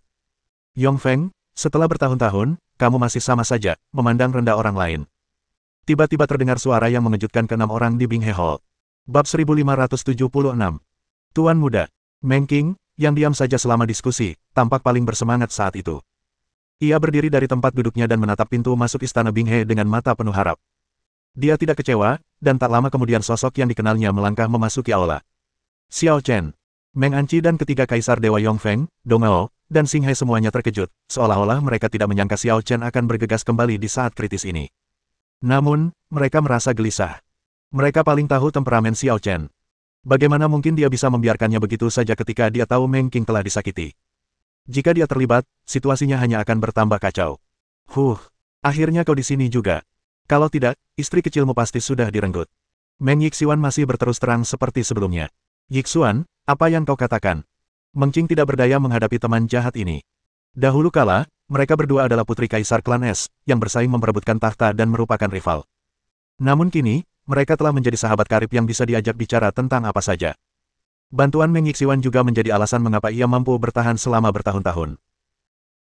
Yongfeng, setelah bertahun-tahun, kamu masih sama saja, memandang rendah orang lain. Tiba-tiba terdengar suara yang mengejutkan keenam orang di Binghe Hall. Bab 1576. Tuan Muda, Meng Qing, yang diam saja selama diskusi, tampak paling bersemangat saat itu. Ia berdiri dari tempat duduknya dan menatap pintu masuk istana Binghe dengan mata penuh harap. Dia tidak kecewa, dan tak lama kemudian sosok yang dikenalnya melangkah memasuki aula. Xiao Chen, Meng Anqi dan ketiga kaisar Dewa Yongfeng, Dongao, dan Xinghai semuanya terkejut, seolah-olah mereka tidak menyangka Xiao Chen akan bergegas kembali di saat kritis ini. Namun, mereka merasa gelisah. Mereka paling tahu temperamen Xiao Chen. Bagaimana mungkin dia bisa membiarkannya begitu saja ketika dia tahu Meng Qing telah disakiti? Jika dia terlibat, situasinya hanya akan bertambah kacau. Akhirnya kau di sini juga. Kalau tidak, istri kecilmu pasti sudah direnggut. Meng Yixian masih berterus terang seperti sebelumnya. Yixian, apa yang kau katakan? Meng Qing tidak berdaya menghadapi teman jahat ini. Dahulu kala, mereka berdua adalah putri kaisar klan es, yang bersaing memperebutkan tahta dan merupakan rival. Namun kini, mereka telah menjadi sahabat karib yang bisa diajak bicara tentang apa saja. Bantuan Meng Yixian juga menjadi alasan mengapa ia mampu bertahan selama bertahun-tahun.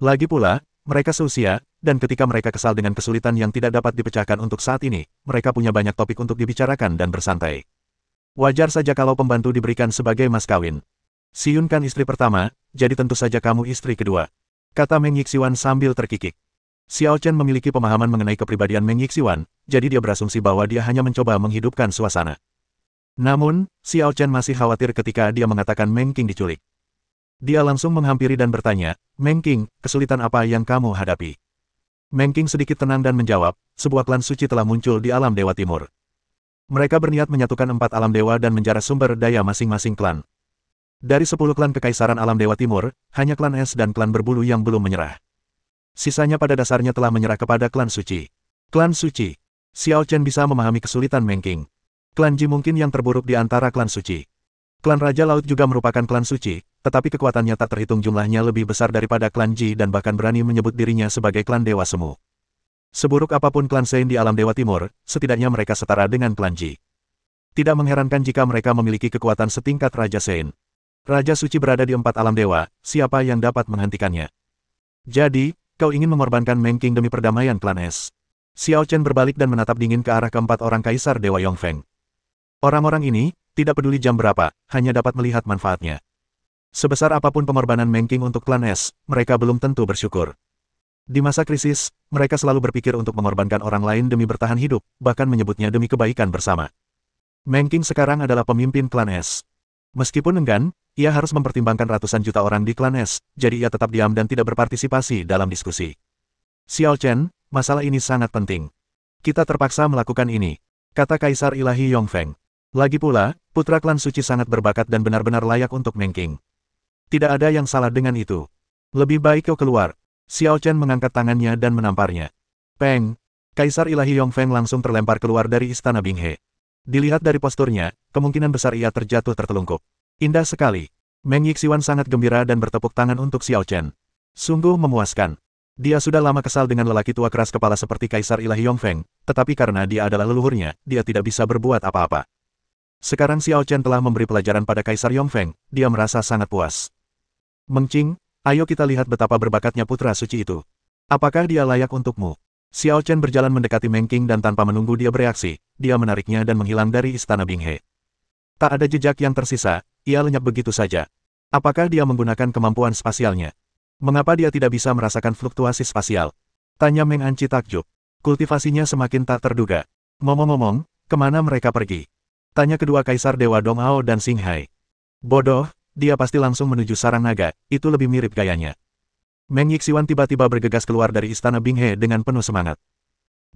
Lagi pula, mereka seusia, dan ketika mereka kesal dengan kesulitan yang tidak dapat dipecahkan untuk saat ini, mereka punya banyak topik untuk dibicarakan dan bersantai. Wajar saja kalau pembantu diberikan sebagai mas kawin. Siyun kan istri pertama, jadi tentu saja kamu istri kedua, kata Meng Yixian sambil terkikik. Xiao Chen memiliki pemahaman mengenai kepribadian Meng Yixian, jadi dia berasumsi bahwa dia hanya mencoba menghidupkan suasana. Namun, Xiao Chen masih khawatir ketika dia mengatakan Meng Qing diculik. Dia langsung menghampiri dan bertanya, Meng Qing, kesulitan apa yang kamu hadapi? Meng Qing sedikit tenang dan menjawab, sebuah klan suci telah muncul di alam Dewa Timur. Mereka berniat menyatukan 4 alam dewa dan menjara sumber daya masing-masing klan. Dari 10 klan kekaisaran alam Dewa Timur, hanya klan es dan klan berbulu yang belum menyerah. Sisanya pada dasarnya telah menyerah kepada klan suci. Klan suci. Xiao Chen bisa memahami kesulitan Meng Qing. Klan Ji mungkin yang terburuk di antara klan suci. Klan Raja Laut juga merupakan klan suci, tetapi kekuatannya tak terhitung jumlahnya lebih besar daripada klan Ji dan bahkan berani menyebut dirinya sebagai klan Dewa Semu. Seburuk apapun klan Sein di alam Dewa Timur, setidaknya mereka setara dengan klan Ji. Tidak mengherankan jika mereka memiliki kekuatan setingkat Raja Sein. Raja Suci berada di 4 alam dewa, siapa yang dapat menghentikannya? Jadi, kau ingin mengorbankan Meng Qing demi perdamaian klan es? Xiao Chen berbalik dan menatap dingin ke arah keempat orang kaisar Dewa Yongfeng. Orang-orang ini, tidak peduli jam berapa, hanya dapat melihat manfaatnya. Sebesar apapun pengorbanan Meng Qing untuk klan es, mereka belum tentu bersyukur. Di masa krisis, mereka selalu berpikir untuk mengorbankan orang lain demi bertahan hidup, bahkan menyebutnya demi kebaikan bersama. Meng Qing sekarang adalah pemimpin klan es. Meskipun enggan, ia harus mempertimbangkan ratusan juta orang di klan es, jadi ia tetap diam dan tidak berpartisipasi dalam diskusi. Xiao Chen, masalah ini sangat penting. Kita terpaksa melakukan ini, kata Kaisar Ilahi Yongfeng. Lagi pula, putra klan suci sangat berbakat dan benar-benar layak untuk Meng Qing. Tidak ada yang salah dengan itu. Lebih baik kau keluar. Xiao Chen mengangkat tangannya dan menamparnya. Peng! Kaisar Ilahi Yongfeng langsung terlempar keluar dari istana Binghe. Dilihat dari posturnya, kemungkinan besar ia terjatuh tertelungkup. Indah sekali. Meng Yixian sangat gembira dan bertepuk tangan untuk Xiao Chen. Sungguh memuaskan. Dia sudah lama kesal dengan lelaki tua keras kepala seperti Kaisar Ilahi Yongfeng, tetapi karena dia adalah leluhurnya, dia tidak bisa berbuat apa-apa. Sekarang Xiao Chen telah memberi pelajaran pada Kaisar Yongfeng, dia merasa sangat puas. Meng Qing, ayo kita lihat betapa berbakatnya putra suci itu. Apakah dia layak untukmu? Xiao Chen berjalan mendekati Meng Qing dan tanpa menunggu dia bereaksi, dia menariknya dan menghilang dari istana Binghe. Tak ada jejak yang tersisa, ia lenyap begitu saja. Apakah dia menggunakan kemampuan spasialnya? Mengapa dia tidak bisa merasakan fluktuasi spasial? Tanya Meng Anqi takjub. Kultivasinya semakin tak terduga. Ngomong-ngomong, kemana mereka pergi? Tanya kedua kaisar Dewa Dongao dan Xinghai. Bodoh, dia pasti langsung menuju sarang naga, itu lebih mirip gayanya. Meng Yixian tiba-tiba bergegas keluar dari istana Binghe dengan penuh semangat.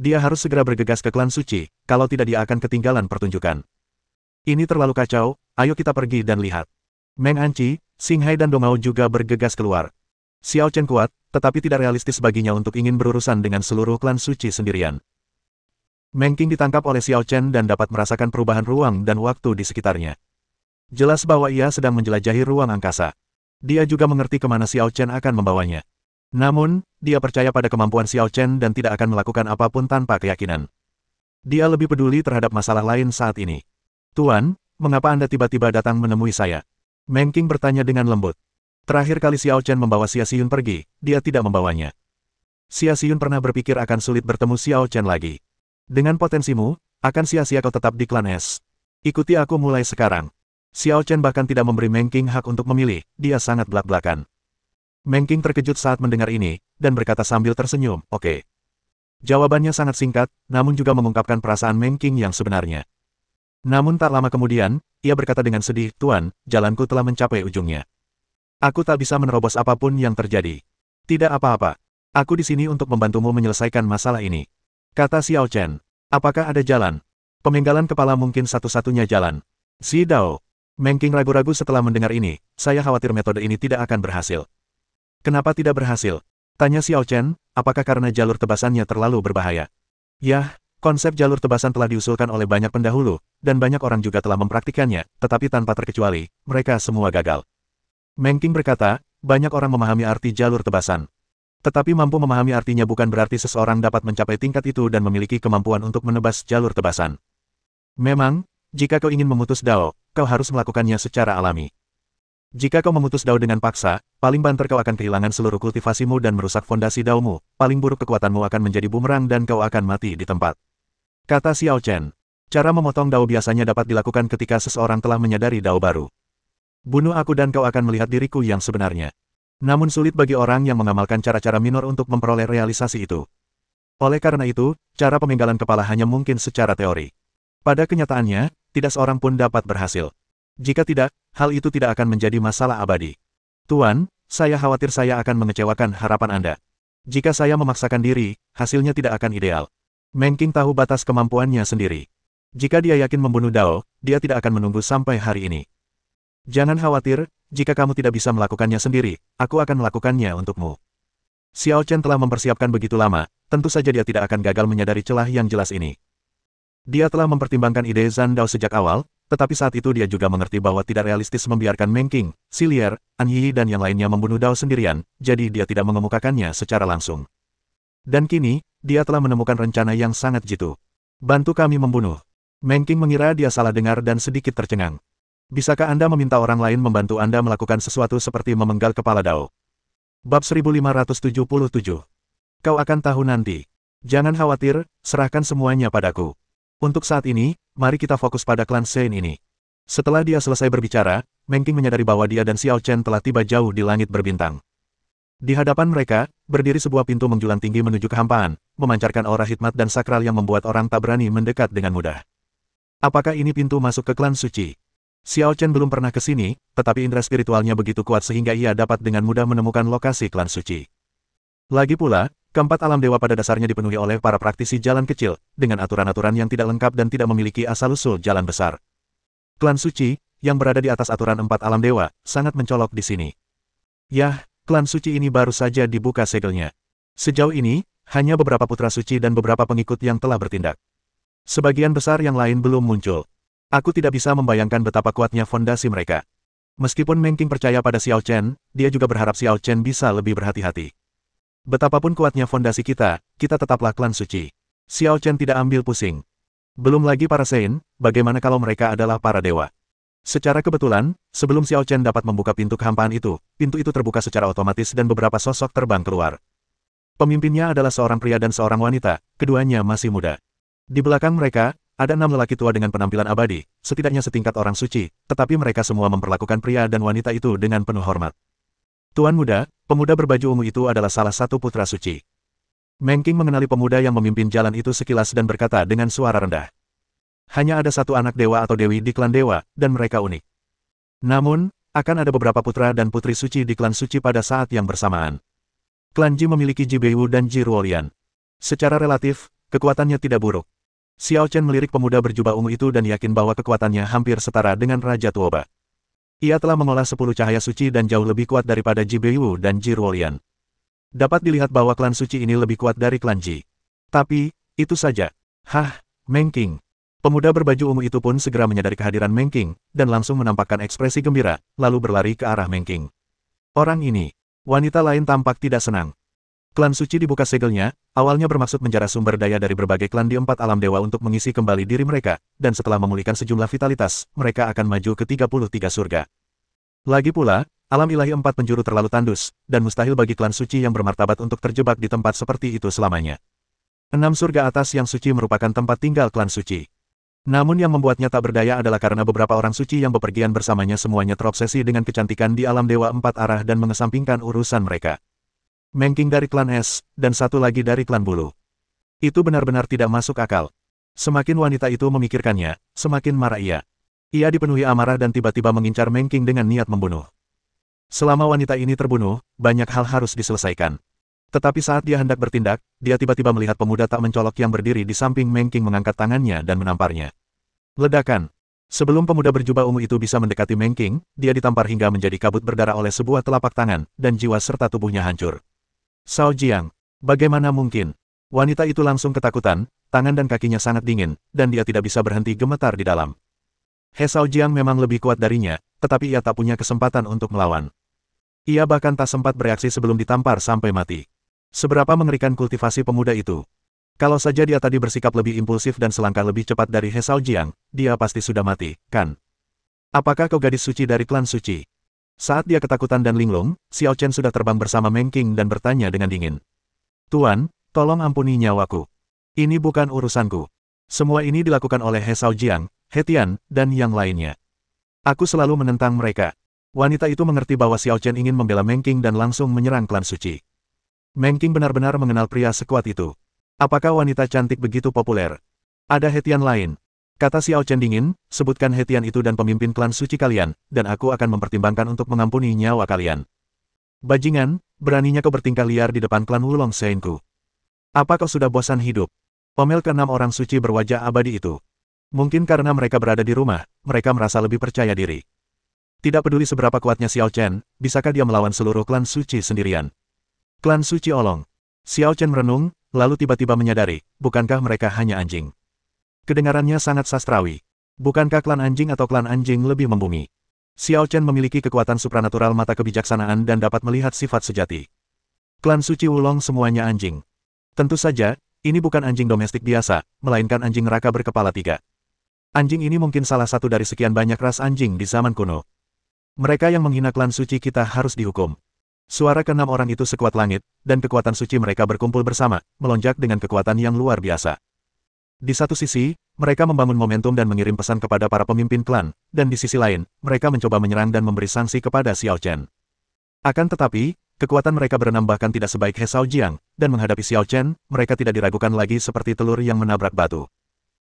Dia harus segera bergegas ke klan suci, kalau tidak dia akan ketinggalan pertunjukan. Ini terlalu kacau, ayo kita pergi dan lihat. Meng Anqi, Xinghai dan Dongao juga bergegas keluar. Xiao Chen kuat, tetapi tidak realistis baginya untuk ingin berurusan dengan seluruh klan suci sendirian. Meng Qing ditangkap oleh Xiao Chen dan dapat merasakan perubahan ruang dan waktu di sekitarnya. Jelas bahwa ia sedang menjelajahi ruang angkasa. Dia juga mengerti kemana Xiao Chen akan membawanya. Namun, dia percaya pada kemampuan Xiao Chen dan tidak akan melakukan apapun tanpa keyakinan. Dia lebih peduli terhadap masalah lain saat ini. Tuan, mengapa Anda tiba-tiba datang menemui saya? Meng Qing bertanya dengan lembut. Terakhir kali Xiao Chen membawa Xia Xiyun pergi, dia tidak membawanya. Xia Xiyun pernah berpikir akan sulit bertemu Xiao Chen lagi. Dengan potensimu, akan sia-sia kau tetap di klan es. Ikuti aku mulai sekarang. Xiao Chen bahkan tidak memberi Meng Qing hak untuk memilih, dia sangat belak-belakan. Meng Qing terkejut saat mendengar ini, dan berkata sambil tersenyum, oke. Jawabannya sangat singkat, namun juga mengungkapkan perasaan Meng Qing yang sebenarnya. Namun tak lama kemudian, ia berkata dengan sedih, Tuan, jalanku telah mencapai ujungnya. Aku tak bisa menerobos apapun yang terjadi. Tidak apa-apa. Aku di sini untuk membantumu menyelesaikan masalah ini. Kata Xiao Chen. Apakah ada jalan? Pemenggalan kepala mungkin satu-satunya jalan. Si Dao. Meng Qing ragu-ragu setelah mendengar ini, saya khawatir metode ini tidak akan berhasil. Kenapa tidak berhasil? Tanya Xiao Chen, apakah karena jalur tebasannya terlalu berbahaya? Yah, konsep jalur tebasan telah diusulkan oleh banyak pendahulu, dan banyak orang juga telah mempraktikannya, tetapi tanpa terkecuali, mereka semua gagal. Meng Qing berkata, banyak orang memahami arti jalur tebasan. Tetapi mampu memahami artinya bukan berarti seseorang dapat mencapai tingkat itu dan memiliki kemampuan untuk menebas jalur tebasan. Memang, jika kau ingin memutus Dao, kau harus melakukannya secara alami. Jika kau memutus Dao dengan paksa, paling banter kau akan kehilangan seluruh kultivasimu dan merusak fondasi Daomu, paling buruk kekuatanmu akan menjadi bumerang dan kau akan mati di tempat. Kata Xiao Chen. Cara memotong Dao biasanya dapat dilakukan ketika seseorang telah menyadari Dao baru. Bunuh aku dan kau akan melihat diriku yang sebenarnya. Namun sulit bagi orang yang mengamalkan cara-cara minor untuk memperoleh realisasi itu. Oleh karena itu, cara pemenggalan kepala hanya mungkin secara teori. Pada kenyataannya, tidak seorang pun dapat berhasil. Jika tidak, hal itu tidak akan menjadi masalah abadi. Tuan, saya khawatir saya akan mengecewakan harapan Anda. Jika saya memaksakan diri, hasilnya tidak akan ideal. Meng Qing tahu batas kemampuannya sendiri. Jika dia yakin membunuh Dao, dia tidak akan menunggu sampai hari ini. Jangan khawatir, jika kamu tidak bisa melakukannya sendiri, aku akan melakukannya untukmu. Xiao Chen telah mempersiapkan begitu lama, tentu saja dia tidak akan gagal menyadari celah yang jelas ini. Dia telah mempertimbangkan ide Zhan Dao sejak awal, tetapi saat itu dia juga mengerti bahwa tidak realistis membiarkan Meng Qing, Xilier, An Yi dan yang lainnya membunuh Dao sendirian, jadi dia tidak mengemukakannya secara langsung. Dan kini, dia telah menemukan rencana yang sangat jitu. Bantu kami membunuh. Meng Qing mengira dia salah dengar dan sedikit tercengang. Bisakah Anda meminta orang lain membantu Anda melakukan sesuatu seperti memenggal kepala Dao? Bab 1577. Kau akan tahu nanti. Jangan khawatir, serahkan semuanya padaku. Untuk saat ini, mari kita fokus pada klan Shen ini. Setelah dia selesai berbicara, Meng Qing menyadari bahwa dia dan Xiao Chen telah tiba jauh di langit berbintang. Di hadapan mereka, berdiri sebuah pintu menjulang tinggi menuju kehampaan, memancarkan aura hikmat dan sakral yang membuat orang tak berani mendekat dengan mudah. Apakah ini pintu masuk ke klan suci? Xiao Chen belum pernah ke sini, tetapi indera spiritualnya begitu kuat sehingga ia dapat dengan mudah menemukan lokasi klan suci. Lagi pula, keempat alam dewa pada dasarnya dipenuhi oleh para praktisi jalan kecil, dengan aturan-aturan yang tidak lengkap dan tidak memiliki asal-usul jalan besar. Klan suci, yang berada di atas aturan empat alam dewa, sangat mencolok di sini. Yah, klan suci ini baru saja dibuka segelnya. Sejauh ini, hanya beberapa putra suci dan beberapa pengikut yang telah bertindak. Sebagian besar yang lain belum muncul. Aku tidak bisa membayangkan betapa kuatnya fondasi mereka. Meskipun Meng Qing percaya pada Xiao Chen, dia juga berharap Xiao Chen bisa lebih berhati-hati. Betapapun kuatnya fondasi kita tetaplah klan suci. Xiao Chen tidak ambil pusing. Belum lagi para Shen, bagaimana kalau mereka adalah para dewa? Secara kebetulan, sebelum Xiao Chen dapat membuka pintu kehampaan itu, pintu itu terbuka secara otomatis dan beberapa sosok terbang keluar. Pemimpinnya adalah seorang pria dan seorang wanita, keduanya masih muda. Di belakang mereka, ada 6 lelaki tua dengan penampilan abadi, setidaknya setingkat orang suci, tetapi mereka semua memperlakukan pria dan wanita itu dengan penuh hormat. Tuan muda, pemuda berbaju ungu itu adalah salah satu putra suci. Meng Qing mengenali pemuda yang memimpin jalan itu sekilas dan berkata dengan suara rendah. Hanya ada satu anak dewa atau dewi di klan dewa, dan mereka unik. Namun, akan ada beberapa putra dan putri suci di klan suci pada saat yang bersamaan. Klan Ji memiliki Ji Beiwu dan Ji Ruolian. Secara relatif, kekuatannya tidak buruk. Xiao Chen melirik pemuda berjubah ungu itu dan yakin bahwa kekuatannya hampir setara dengan Raja Tuoba. Ia telah mengolah 10 cahaya suci dan jauh lebih kuat daripada Ji Beiwu dan Ji Ruolian. Dapat dilihat bahwa klan suci ini lebih kuat dari klan Ji. Tapi, itu saja. Hah, Meng Qing. Pemuda berbaju ungu itu pun segera menyadari kehadiran Meng Qing, dan langsung menampakkan ekspresi gembira, lalu berlari ke arah Meng Qing. Orang ini, wanita lain tampak tidak senang. Klan suci dibuka segelnya, awalnya bermaksud menjarah sumber daya dari berbagai klan di 4 alam dewa untuk mengisi kembali diri mereka, dan setelah memulihkan sejumlah vitalitas, mereka akan maju ke 33 surga. Lagi pula, alam ilahi 4 penjuru terlalu tandus, dan mustahil bagi klan suci yang bermartabat untuk terjebak di tempat seperti itu selamanya. 6 surga atas yang suci merupakan tempat tinggal klan suci. Namun yang membuatnya tak berdaya adalah karena beberapa orang suci yang bepergian bersamanya semuanya terobsesi dengan kecantikan di alam dewa 4 arah dan mengesampingkan urusan mereka. Meng Qing dari klan Es, dan satu lagi dari klan Bulu. Itu benar-benar tidak masuk akal. Semakin wanita itu memikirkannya, semakin marah ia. Ia dipenuhi amarah dan tiba-tiba mengincar Meng Qing dengan niat membunuh. Selama wanita ini terbunuh, banyak hal harus diselesaikan. Tetapi saat dia hendak bertindak, dia tiba-tiba melihat pemuda tak mencolok yang berdiri di samping Meng Qing mengangkat tangannya dan menamparnya. Ledakan. Sebelum pemuda berjubah ungu itu bisa mendekati Meng Qing, dia ditampar hingga menjadi kabut berdarah oleh sebuah telapak tangan, dan jiwa serta tubuhnya hancur. Cao Jiang. Bagaimana mungkin? Wanita itu langsung ketakutan, tangan dan kakinya sangat dingin, dan dia tidak bisa berhenti gemetar di dalam. He Cao Jiang memang lebih kuat darinya, tetapi ia tak punya kesempatan untuk melawan. Ia bahkan tak sempat bereaksi sebelum ditampar sampai mati. Seberapa mengerikan kultivasi pemuda itu. Kalau saja dia tadi bersikap lebih impulsif dan selangkah lebih cepat dari He Cao Jiang, dia pasti sudah mati, kan? Apakah kau gadis suci dari klan suci? Saat dia ketakutan dan linglung, Xiao Chen sudah terbang bersama Meng Qing dan bertanya dengan dingin. Tuan, tolong ampuni nyawaku. Ini bukan urusanku. Semua ini dilakukan oleh He Cao Jiang, He Tian, dan yang lainnya. Aku selalu menentang mereka. Wanita itu mengerti bahwa Xiao Chen ingin membela Meng Qing dan langsung menyerang klan suci. Meng Qing benar-benar mengenal pria sekuat itu. Apakah wanita cantik begitu populer? Ada He Tian lain. Kata Xiao Chen dingin, sebutkan He Tian itu dan pemimpin klan suci kalian, dan aku akan mempertimbangkan untuk mengampuni nyawa kalian. Bajingan, beraninya kau bertingkah liar di depan klan Wulong Shenku. Apa kau sudah bosan hidup? Omel ke-6 orang suci berwajah abadi itu. Mungkin karena mereka berada di rumah, mereka merasa lebih percaya diri. Tidak peduli seberapa kuatnya Xiao Chen, bisakah dia melawan seluruh klan suci sendirian? Klan suci Olong. Xiao Chen merenung, lalu tiba-tiba menyadari, bukankah mereka hanya anjing? Kedengarannya sangat sastrawi. Bukankah klan anjing atau klan anjing lebih membumi? Xiao Chen memiliki kekuatan supranatural mata kebijaksanaan dan dapat melihat sifat sejati. Klan suci Wulong semuanya anjing. Tentu saja, ini bukan anjing domestik biasa, melainkan anjing neraka berkepala 3. Anjing ini mungkin salah satu dari sekian banyak ras anjing di zaman kuno. Mereka yang menghina klan suci kita harus dihukum. Suara ke-6 orang itu sekuat langit, dan kekuatan suci mereka berkumpul bersama, melonjak dengan kekuatan yang luar biasa. Di satu sisi, mereka membangun momentum dan mengirim pesan kepada para pemimpin klan, dan di sisi lain, mereka mencoba menyerang dan memberi sanksi kepada Xiao Chen. Akan tetapi, kekuatan mereka berenam bahkan tidak sebaik He Cao Jiang, dan menghadapi Xiao Chen, mereka tidak diragukan lagi seperti telur yang menabrak batu.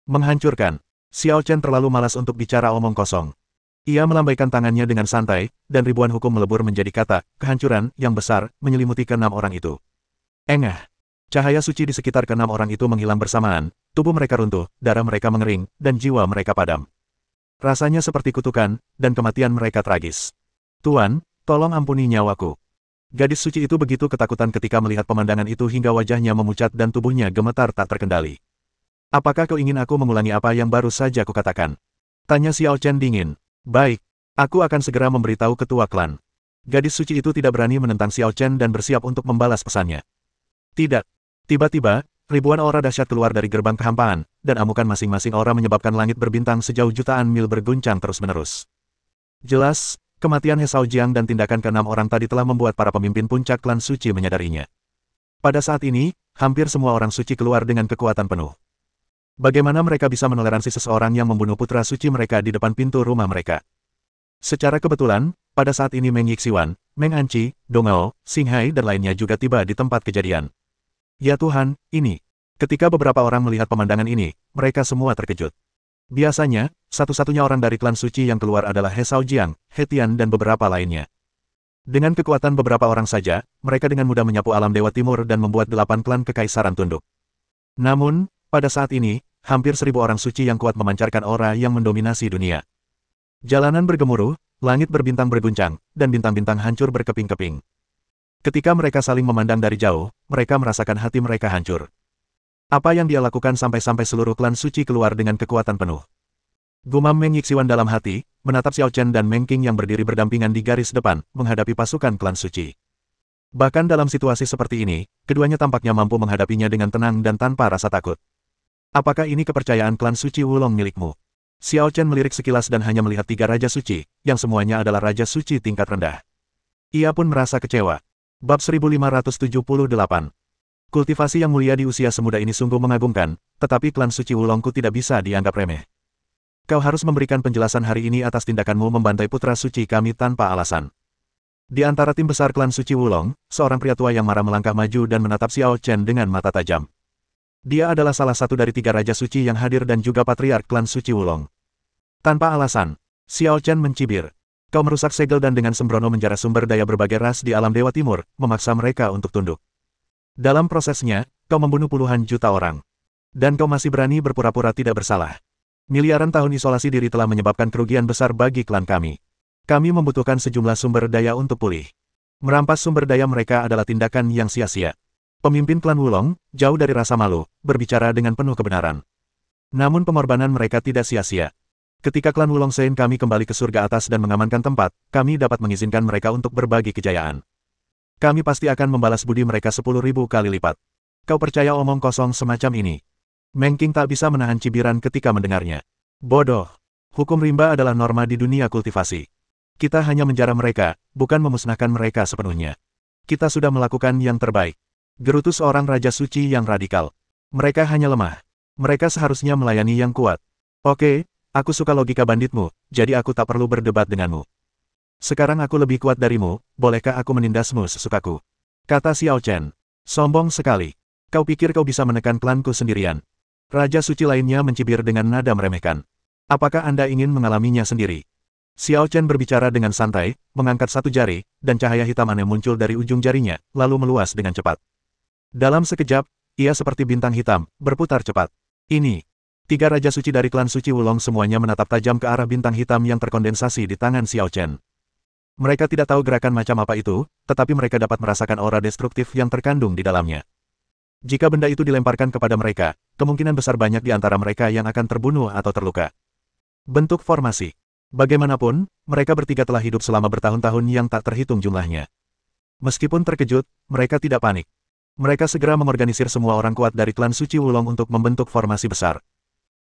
Menghancurkan. Xiao Chen terlalu malas untuk bicara omong kosong. Ia melambaikan tangannya dengan santai, dan ribuan hukum melebur menjadi kata, kehancuran, yang besar, menyelimuti ke-6 orang itu. Engah. Cahaya suci di sekitar ke-6 orang itu menghilang bersamaan, tubuh mereka runtuh, darah mereka mengering, dan jiwa mereka padam. Rasanya seperti kutukan, dan kematian mereka tragis. Tuan, tolong ampuni nyawaku. Gadis suci itu begitu ketakutan ketika melihat pemandangan itu hingga wajahnya memucat dan tubuhnya gemetar tak terkendali. Apakah kau ingin aku mengulangi apa yang baru saja kukatakan? Tanya Xiao Chen dingin. Baik, aku akan segera memberitahu ketua klan. Gadis suci itu tidak berani menentang Xiao Chen dan bersiap untuk membalas pesannya. Tidak. Tiba-tiba, ribuan aura dahsyat keluar dari gerbang kehampaan, dan amukan masing-masing aura menyebabkan langit berbintang sejauh jutaan mil berguncang terus-menerus. Jelas, kematian He Cao Jiang dan tindakan ke-6 orang tadi telah membuat para pemimpin puncak klan suci menyadarinya. Pada saat ini, hampir semua orang suci keluar dengan kekuatan penuh. Bagaimana mereka bisa menoleransi seseorang yang membunuh putra suci mereka di depan pintu rumah mereka? Secara kebetulan, pada saat ini Meng Yixian, Meng Anqi, Dong Hao, Xing Hai dan lainnya juga tiba di tempat kejadian. Ya Tuhan, ini. Ketika beberapa orang melihat pemandangan ini, mereka semua terkejut. Biasanya, satu-satunya orang dari klan suci yang keluar adalah He Cao Jiang, He Tian dan beberapa lainnya. Dengan kekuatan beberapa orang saja, mereka dengan mudah menyapu alam Dewa Timur dan membuat 8 klan kekaisaran tunduk. Namun, pada saat ini, hampir 1000 orang suci yang kuat memancarkan aura yang mendominasi dunia. Jalanan bergemuruh, Langit berbintang berguncang, dan bintang-bintang hancur berkeping-keping. Ketika mereka saling memandang dari jauh, mereka merasakan hati mereka hancur. Apa yang dia lakukan sampai-sampai seluruh klan suci keluar dengan kekuatan penuh? Gumam Meng Yixiwan dalam hati, menatap Xiao Chen dan Meng Qing yang berdiri berdampingan di garis depan, menghadapi pasukan klan suci. Bahkan dalam situasi seperti ini, keduanya tampaknya mampu menghadapinya dengan tenang dan tanpa rasa takut. Apakah ini kepercayaan klan suci Wulong milikmu? Xiao Chen melirik sekilas dan hanya melihat 3 raja suci, yang semuanya adalah raja suci tingkat rendah. Ia pun merasa kecewa. Bab 1578. Kultivasi yang mulia di usia semuda ini sungguh mengagumkan, tetapi klan suci Wulongku tidak bisa dianggap remeh. Kau harus memberikan penjelasan hari ini atas tindakanmu membantai putra suci kami tanpa alasan. Di antara tim besar klan suci Wulong, seorang pria tua yang marah melangkah maju dan menatap Xiao Chen dengan mata tajam. Dia adalah salah satu dari 3 raja suci yang hadir dan juga patriark klan suci Wulong. Tanpa alasan, Xiao Chen mencibir. Kau merusak segel dan dengan sembrono menjara sumber daya berbagai ras di alam Dewa Timur, memaksa mereka untuk tunduk. Dalam prosesnya, kau membunuh puluhan juta orang. Dan kau masih berani berpura-pura tidak bersalah. Miliaran tahun isolasi diri telah menyebabkan kerugian besar bagi klan kami. Kami membutuhkan sejumlah sumber daya untuk pulih. Merampas sumber daya mereka adalah tindakan yang sia-sia. Pemimpin klan Wulong, jauh dari rasa malu, berbicara dengan penuh kebenaran. Namun pengorbanan mereka tidak sia-sia. Ketika klan Wulong Sein kami kembali ke surga atas dan mengamankan tempat, kami dapat mengizinkan mereka untuk berbagi kejayaan. Kami pasti akan membalas budi mereka 10.000 kali lipat. Kau percaya omong kosong semacam ini? Meng Qing tak bisa menahan cibiran ketika mendengarnya. Bodoh. Hukum rimba adalah norma di dunia kultivasi. Kita hanya menjara mereka, bukan memusnahkan mereka sepenuhnya. Kita sudah melakukan yang terbaik. Gerutu seorang raja suci yang radikal. Mereka hanya lemah. Mereka seharusnya melayani yang kuat. Oke. Aku suka logika banditmu, jadi aku tak perlu berdebat denganmu. Sekarang aku lebih kuat darimu, bolehkah aku menindasmu sesukaku? Kata Xiao Chen. Sombong sekali. Kau pikir kau bisa menekan klanku sendirian? Raja suci lainnya mencibir dengan nada meremehkan. Apakah Anda ingin mengalaminya sendiri? Xiao Chen berbicara dengan santai, mengangkat satu jari, dan cahaya hitam aneh muncul dari ujung jarinya, lalu meluas dengan cepat. Dalam sekejap, ia seperti bintang hitam, berputar cepat. Ini. 3 raja suci dari klan suci Wulong semuanya menatap tajam ke arah bintang hitam yang terkondensasi di tangan Xiao Chen. Mereka tidak tahu gerakan macam apa itu, tetapi mereka dapat merasakan aura destruktif yang terkandung di dalamnya. Jika benda itu dilemparkan kepada mereka, kemungkinan besar banyak di antara mereka yang akan terbunuh atau terluka. Bentuk formasi. Bagaimanapun, mereka bertiga telah hidup selama bertahun-tahun yang tak terhitung jumlahnya. Meskipun terkejut, mereka tidak panik. Mereka segera mengorganisir semua orang kuat dari klan suci Wulong untuk membentuk formasi besar.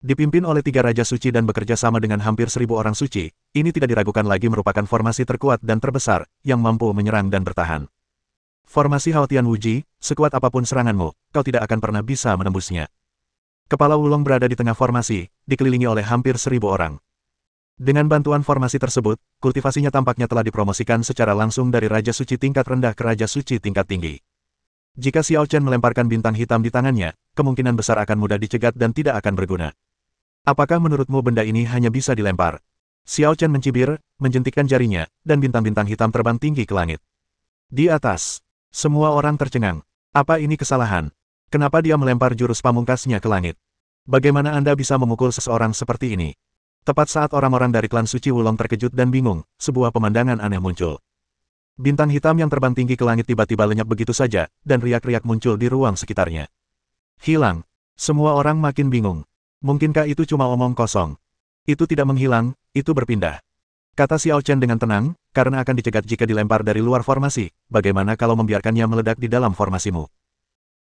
Dipimpin oleh 3 raja suci dan bekerja sama dengan hampir 1.000 orang suci, ini tidak diragukan lagi merupakan formasi terkuat dan terbesar, yang mampu menyerang dan bertahan. Formasi Hao Tian Wuji, sekuat apapun seranganmu, kau tidak akan pernah bisa menembusnya. Kepala Wulong berada di tengah formasi, dikelilingi oleh hampir 1.000 orang. Dengan bantuan formasi tersebut, kultivasinya tampaknya telah dipromosikan secara langsung dari raja suci tingkat rendah ke raja suci tingkat tinggi. Jika Xiao Chen melemparkan bintang hitam di tangannya, kemungkinan besar akan mudah dicegat dan tidak akan berguna. Apakah menurutmu benda ini hanya bisa dilempar? Xiao Chen mencibir, menjentikkan jarinya, dan bintang-bintang hitam terbang tinggi ke langit. Di atas, semua orang tercengang. Apa ini kesalahan? Kenapa dia melempar jurus pamungkasnya ke langit? Bagaimana Anda bisa memukul seseorang seperti ini? Tepat saat orang-orang dari klan suci Wulong terkejut dan bingung, sebuah pemandangan aneh muncul. Bintang hitam yang terbang tinggi ke langit tiba-tiba lenyap begitu saja, dan riak-riak muncul di ruang sekitarnya. Hilang. Semua orang makin bingung. Mungkinkah itu cuma omong kosong? Itu tidak menghilang, itu berpindah. Kata Xiao Chen dengan tenang, karena akan dicegat jika dilempar dari luar formasi, bagaimana kalau membiarkannya meledak di dalam formasimu?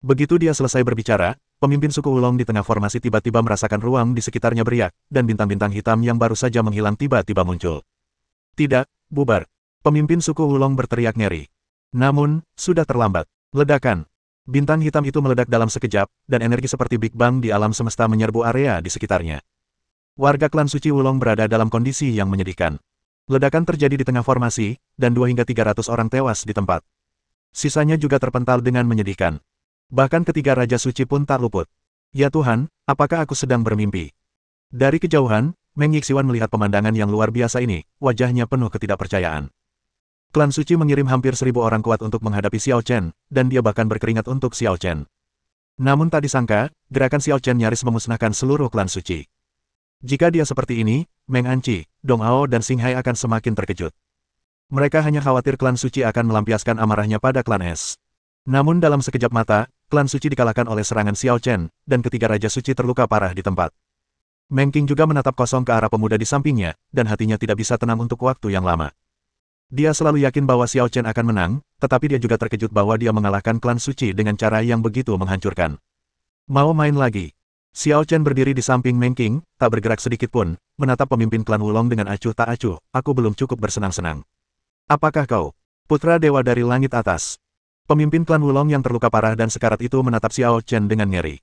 Begitu dia selesai berbicara, pemimpin suku Wulong di tengah formasi tiba-tiba merasakan ruang di sekitarnya beriak, dan bintang-bintang hitam yang baru saja menghilang tiba-tiba muncul. Tidak, bubar. Pemimpin suku Wulong berteriak ngeri. Namun, sudah terlambat. Ledakan. Bintang hitam itu meledak dalam sekejap, dan energi seperti Big Bang di alam semesta menyerbu area di sekitarnya. Warga klan suci Wulong berada dalam kondisi yang menyedihkan. Ledakan terjadi di tengah formasi, dan 2 hingga 300 orang tewas di tempat. Sisanya juga terpental dengan menyedihkan. Bahkan ketiga raja suci pun tak luput. Ya Tuhan, apakah aku sedang bermimpi? Dari kejauhan, Meng Yixiwan melihat pemandangan yang luar biasa ini, wajahnya penuh ketidakpercayaan. Klan suci mengirim hampir 1.000 orang kuat untuk menghadapi Xiao Chen, dan dia bahkan berkeringat untuk Xiao Chen. Namun tak disangka, gerakan Xiao Chen nyaris memusnahkan seluruh klan suci. Jika dia seperti ini, Meng Anci, Dong Ao dan Xing Hai akan semakin terkejut. Mereka hanya khawatir klan suci akan melampiaskan amarahnya pada klan es. Namun dalam sekejap mata, klan suci dikalahkan oleh serangan Xiao Chen, dan ketiga Raja Suci terluka parah di tempat. Meng Qing juga menatap kosong ke arah pemuda di sampingnya, dan hatinya tidak bisa tenang untuk waktu yang lama. Dia selalu yakin bahwa Xiao Chen akan menang, tetapi dia juga terkejut bahwa dia mengalahkan klan suci dengan cara yang begitu menghancurkan. Mau main lagi? Xiao Chen berdiri di samping Meng Qing, tak bergerak sedikit pun, menatap pemimpin klan Wulong dengan acuh tak acuh. Aku belum cukup bersenang-senang. Apakah kau, putra dewa dari langit atas? Pemimpin klan Wulong yang terluka parah dan sekarat itu menatap Xiao Chen dengan ngeri.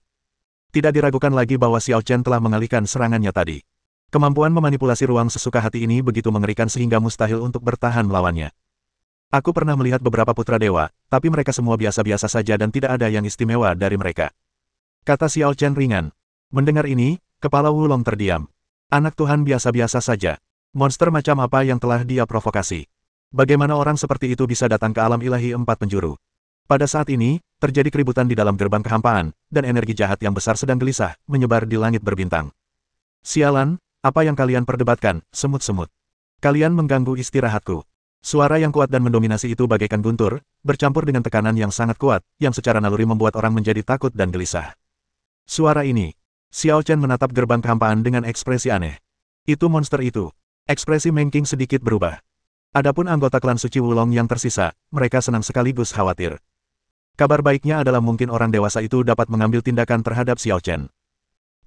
Tidak diragukan lagi bahwa Xiao Chen telah mengalihkan serangannya tadi. Kemampuan memanipulasi ruang sesuka hati ini begitu mengerikan sehingga mustahil untuk bertahan melawannya. Aku pernah melihat beberapa putra dewa, tapi mereka semua biasa-biasa saja dan tidak ada yang istimewa dari mereka. Kata Xiao Chen ringan. Mendengar ini, kepala Wulong terdiam. Anak Tuhan biasa-biasa saja. Monster macam apa yang telah dia provokasi? Bagaimana orang seperti itu bisa datang ke alam ilahi empat penjuru? Pada saat ini, terjadi keributan di dalam gerbang kehampaan, dan energi jahat yang besar sedang gelisah, menyebar di langit berbintang. Sialan, apa yang kalian perdebatkan, semut-semut? Kalian mengganggu istirahatku. Suara yang kuat dan mendominasi itu bagaikan guntur, bercampur dengan tekanan yang sangat kuat, yang secara naluri membuat orang menjadi takut dan gelisah. Suara ini. Xiao Chen menatap gerbang kehampaan dengan ekspresi aneh. Itu monster itu. Ekspresi Meng Qing sedikit berubah. Adapun anggota klan suci Wulong yang tersisa, mereka senang sekaligus khawatir. Kabar baiknya adalah mungkin orang dewasa itu dapat mengambil tindakan terhadap Xiao Chen.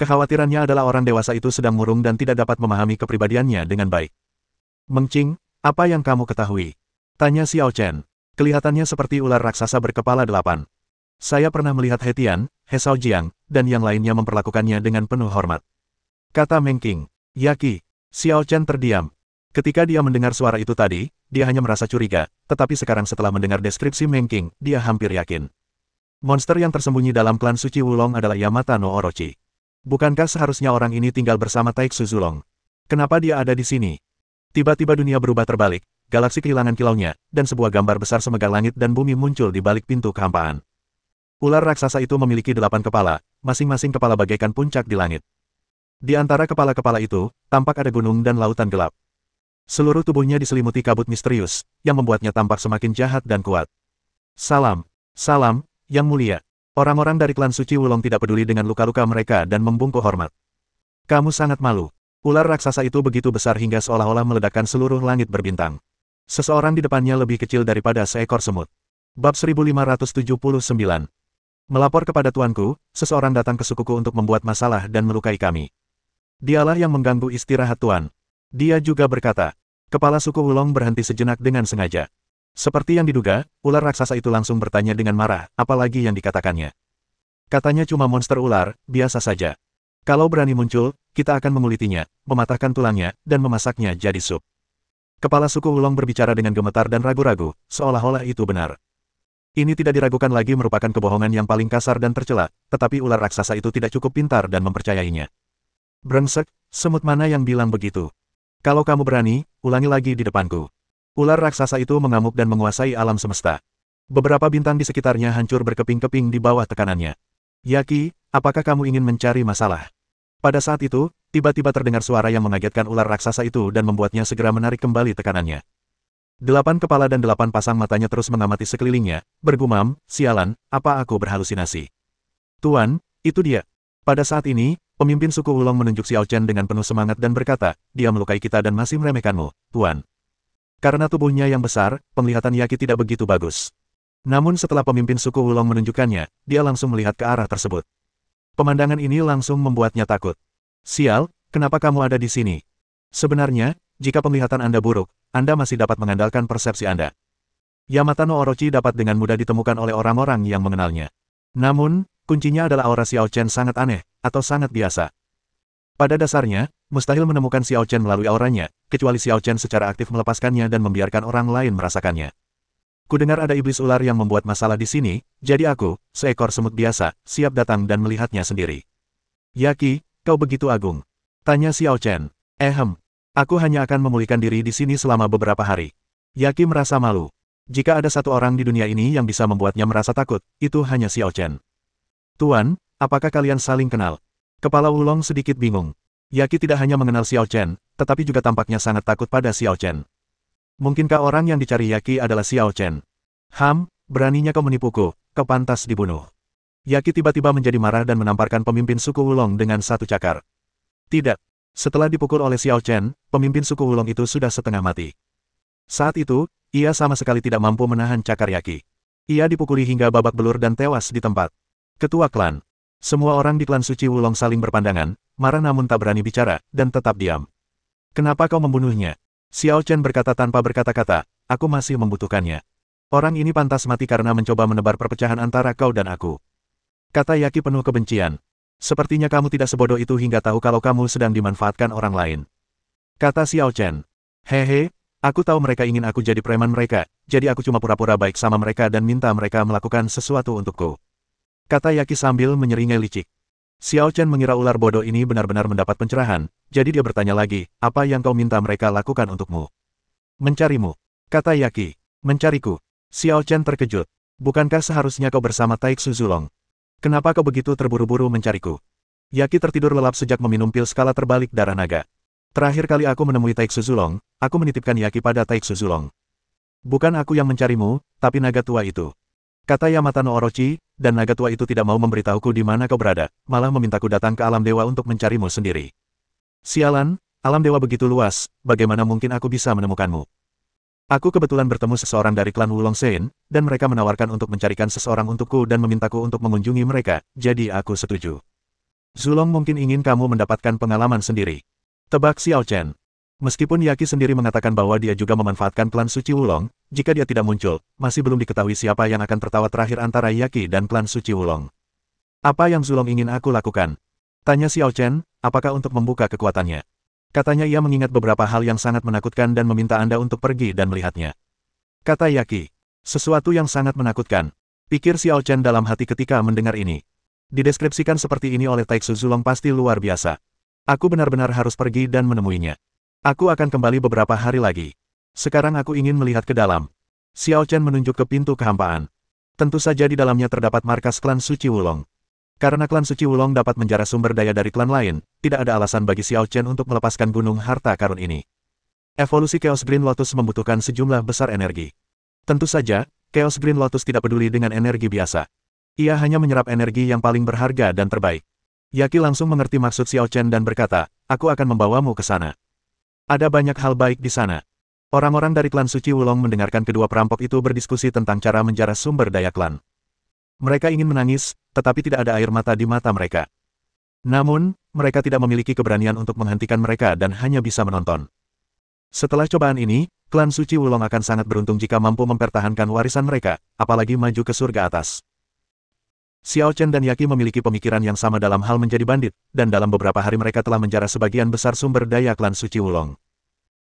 Kekhawatirannya adalah orang dewasa itu sedang murung dan tidak dapat memahami kepribadiannya dengan baik. Meng Qing, apa yang kamu ketahui? Tanya Xiao Chen. Kelihatannya seperti ular raksasa berkepala 8. Saya pernah melihat He Tian, He Shaojiang, dan yang lainnya memperlakukannya dengan penuh hormat. Kata Meng Qing. Yaki. Xiao Chen terdiam. Ketika dia mendengar suara itu tadi, dia hanya merasa curiga, tetapi sekarang setelah mendengar deskripsi Meng Qing, dia hampir yakin. Monster yang tersembunyi dalam klan suci Wulong adalah Yamata no Orochi. Bukankah seharusnya orang ini tinggal bersama Taixu Zulong? Kenapa dia ada di sini? Tiba-tiba dunia berubah terbalik, galaksi kehilangan kilaunya, dan sebuah gambar besar semegar langit dan bumi muncul di balik pintu kehampaan. Ular raksasa itu memiliki 8 kepala, masing-masing kepala bagaikan puncak di langit. Di antara kepala-kepala itu, tampak ada gunung dan lautan gelap. Seluruh tubuhnya diselimuti kabut misterius, yang membuatnya tampak semakin jahat dan kuat. Salam, salam, yang mulia. Orang-orang dari klan suci Wulong tidak peduli dengan luka-luka mereka dan membungkuk hormat. Kamu sangat malu. Ular raksasa itu begitu besar hingga seolah-olah meledakkan seluruh langit berbintang. Seseorang di depannya lebih kecil daripada seekor semut. Bab 1579. Melapor kepada tuanku, seseorang datang ke sukuku untuk membuat masalah dan melukai kami. Dialah yang mengganggu istirahat tuan. Dia juga berkata. Kepala suku Wulong berhenti sejenak dengan sengaja. Seperti yang diduga, ular raksasa itu langsung bertanya dengan marah, apalagi yang dikatakannya. Katanya cuma monster ular, biasa saja. Kalau berani muncul, kita akan mengulitinya, mematahkan tulangnya, dan memasaknya jadi sup. Kepala suku Wulong berbicara dengan gemetar dan ragu-ragu, seolah-olah itu benar. Ini tidak diragukan lagi merupakan kebohongan yang paling kasar dan tercela, tetapi ular raksasa itu tidak cukup pintar dan mempercayainya. Brengsek, semut mana yang bilang begitu? Kalau kamu berani, ulangi lagi di depanku. Ular raksasa itu mengamuk dan menguasai alam semesta. Beberapa bintang di sekitarnya hancur berkeping-keping di bawah tekanannya. Yaki, apakah kamu ingin mencari masalah? Pada saat itu, tiba-tiba terdengar suara yang mengagetkan ular raksasa itu dan membuatnya segera menarik kembali tekanannya. 8 kepala dan 8 pasang matanya terus mengamati sekelilingnya, bergumam, sialan, apa aku berhalusinasi? Tuan, itu dia. Pada saat ini, pemimpin suku Wulong menunjuk Xiao Chen dengan penuh semangat dan berkata, dia melukai kita dan masih meremehkanmu, tuan. Karena tubuhnya yang besar, penglihatan Yaki tidak begitu bagus. Namun setelah pemimpin suku Wulong menunjukkannya, dia langsung melihat ke arah tersebut. Pemandangan ini langsung membuatnya takut. Sial, kenapa kamu ada di sini? Sebenarnya, jika penglihatan Anda buruk, Anda masih dapat mengandalkan persepsi Anda. Yamata no Orochi dapat dengan mudah ditemukan oleh orang-orang yang mengenalnya. Namun, kuncinya adalah aura Xiao Chen sangat aneh, atau sangat biasa. Pada dasarnya, mustahil menemukan Xiao Chen melalui auranya, kecuali Xiao Chen secara aktif melepaskannya dan membiarkan orang lain merasakannya. Kudengar ada iblis ular yang membuat masalah di sini, jadi aku, seekor semut biasa, siap datang dan melihatnya sendiri. Yaki, kau begitu agung? Tanya Xiao Chen. Aku hanya akan memulihkan diri di sini selama beberapa hari. Yaki merasa malu. Jika ada satu orang di dunia ini yang bisa membuatnya merasa takut, itu hanya Xiao Chen. Tuan, apakah kalian saling kenal? Kepala Wulong sedikit bingung. Yaki tidak hanya mengenal Xiao Chen, tetapi juga tampaknya sangat takut pada Xiao Chen. Mungkinkah orang yang dicari Yaki adalah Xiao Chen? Beraninya kau menipuku, kau pantas dibunuh. Yaki tiba-tiba menjadi marah dan menamparkan pemimpin suku Wulong dengan satu cakar. Tidak. Setelah dipukul oleh Xiao Chen, pemimpin suku Wulong itu sudah setengah mati. Saat itu, ia sama sekali tidak mampu menahan cakar Yaki. Ia dipukuli hingga babak belur dan tewas di tempat. Ketua klan. Semua orang di klan suci Wulong saling berpandangan, marah namun tak berani bicara, dan tetap diam. Kenapa kau membunuhnya? Xiao Chen berkata tanpa berkata-kata, aku masih membutuhkannya. Orang ini pantas mati karena mencoba menebar perpecahan antara kau dan aku. Kata Yaki penuh kebencian. Sepertinya kamu tidak sebodoh itu hingga tahu kalau kamu sedang dimanfaatkan orang lain. Kata Xiao Chen. Hehe, aku tahu mereka ingin aku jadi preman mereka, jadi aku cuma pura-pura baik sama mereka dan minta mereka melakukan sesuatu untukku. Kata Yaki sambil menyeringai licik. Xiao Chen mengira ular bodoh ini benar-benar mendapat pencerahan, jadi dia bertanya lagi, apa yang kau minta mereka lakukan untukmu? Mencarimu. Kata Yaki. Mencariku. Xiao Chen terkejut. Bukankah seharusnya kau bersama Taixu Zulong? Kenapa kau begitu terburu-buru mencariku? Yaki tertidur lelap sejak meminum pil skala terbalik darah naga. Terakhir kali aku menemui Taixu Zulong, aku menitipkan Yaki pada Taixu Zulong. Bukan aku yang mencarimu, tapi naga tua itu. Kata Yamata no Orochi, dan naga tua itu tidak mau memberitahuku di mana kau berada, malah memintaku datang ke alam dewa untuk mencarimu sendiri. Sialan, alam dewa begitu luas, bagaimana mungkin aku bisa menemukanmu? Aku kebetulan bertemu seseorang dari klan Wulong Shein, dan mereka menawarkan untuk mencarikan seseorang untukku dan memintaku untuk mengunjungi mereka, jadi aku setuju. Zulong mungkin ingin kamu mendapatkan pengalaman sendiri. Tebak Xiao Chen. Meskipun Yaki sendiri mengatakan bahwa dia juga memanfaatkan klan suci Wulong, jika dia tidak muncul, masih belum diketahui siapa yang akan tertawa terakhir antara Yaki dan klan suci Wulong. Apa yang Zulong ingin aku lakukan? Tanya Xiao Chen, apakah untuk membuka kekuatannya? Katanya ia mengingat beberapa hal yang sangat menakutkan dan meminta Anda untuk pergi dan melihatnya. Kata Yaki. Sesuatu yang sangat menakutkan. Pikir Xiao Chen dalam hati ketika mendengar ini. Dideskripsikan seperti ini oleh Taixu Zulong pasti luar biasa. Aku benar-benar harus pergi dan menemuinya. Aku akan kembali beberapa hari lagi. Sekarang aku ingin melihat ke dalam. Xiao Chen menunjuk ke pintu kehampaan. Tentu saja di dalamnya terdapat markas klan suci Wulong. Karena klan suci Wulong dapat menjarah sumber daya dari klan lain, tidak ada alasan bagi Xiao Chen untuk melepaskan gunung harta karun ini. Evolusi Chaos Green Lotus membutuhkan sejumlah besar energi. Tentu saja, Chaos Green Lotus tidak peduli dengan energi biasa. Ia hanya menyerap energi yang paling berharga dan terbaik. Yaki langsung mengerti maksud Xiao Chen dan berkata, aku akan membawamu ke sana. Ada banyak hal baik di sana. Orang-orang dari klan suci Wulong mendengarkan kedua perampok itu berdiskusi tentang cara menjarah sumber daya klan. Mereka ingin menangis, tetapi tidak ada air mata di mata mereka. Namun, mereka tidak memiliki keberanian untuk menghentikan mereka dan hanya bisa menonton. Setelah cobaan ini, klan suci Wulong akan sangat beruntung jika mampu mempertahankan warisan mereka, apalagi maju ke surga atas. Xiao Chen dan Yaki memiliki pemikiran yang sama dalam hal menjadi bandit, dan dalam beberapa hari mereka telah menjarah sebagian besar sumber daya klan suci Wulong.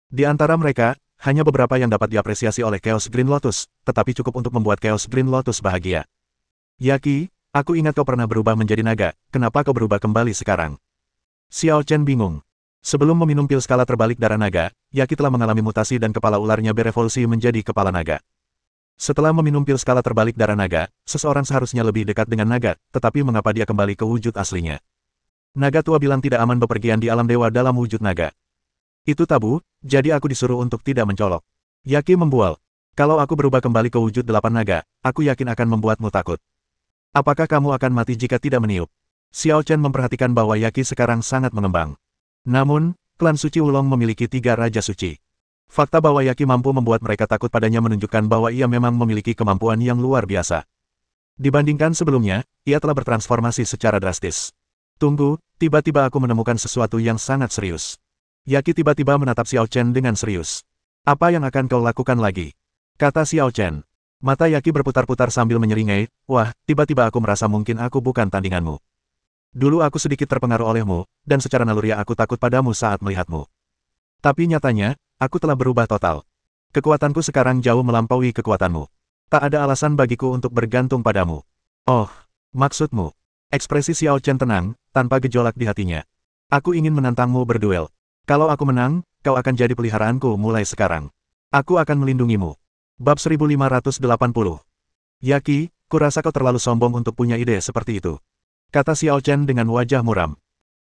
Di antara mereka, hanya beberapa yang dapat diapresiasi oleh Chaos Green Lotus, tetapi cukup untuk membuat Chaos Green Lotus bahagia. Yaki, aku ingat kau pernah berubah menjadi naga, kenapa kau berubah kembali sekarang? Xiao Chen bingung. Sebelum meminum pil skala terbalik darah naga, Yaki telah mengalami mutasi dan kepala ularnya berevolusi menjadi kepala naga. Setelah meminum pil skala terbalik darah naga, seseorang seharusnya lebih dekat dengan naga, tetapi mengapa dia kembali ke wujud aslinya? Naga tua bilang tidak aman bepergian di alam dewa dalam wujud naga. Itu tabu, jadi aku disuruh untuk tidak mencolok. Yaki membual. Kalau aku berubah kembali ke wujud 8 naga, aku yakin akan membuatmu takut. Apakah kamu akan mati jika tidak meniup? Xiao Chen memperhatikan bahwa Yaki sekarang sangat mengembang. Namun, klan suci Wulong memiliki 3 raja suci. Fakta bahwa Yaki mampu membuat mereka takut padanya menunjukkan bahwa ia memang memiliki kemampuan yang luar biasa. Dibandingkan sebelumnya, ia telah bertransformasi secara drastis. Tunggu, tiba-tiba aku menemukan sesuatu yang sangat serius. Yaki tiba-tiba menatap Xiao Chen dengan serius. Apa yang akan kau lakukan lagi? Kata Xiao Chen. Mata Yaki berputar-putar sambil menyeringai, wah, tiba-tiba aku merasa mungkin aku bukan tandinganmu. Dulu aku sedikit terpengaruh olehmu, dan secara naluriah aku takut padamu saat melihatmu. Tapi nyatanya, aku telah berubah total. Kekuatanku sekarang jauh melampaui kekuatanmu. Tak ada alasan bagiku untuk bergantung padamu. Oh, maksudmu. Ekspresi Xiao Chen tenang, tanpa gejolak di hatinya. Aku ingin menantangmu berduel. Kalau aku menang, kau akan jadi peliharaanku mulai sekarang. Aku akan melindungimu. Bab 1580. Yaki, kurasa kau terlalu sombong untuk punya ide seperti itu. Kata Xiao Chen dengan wajah muram.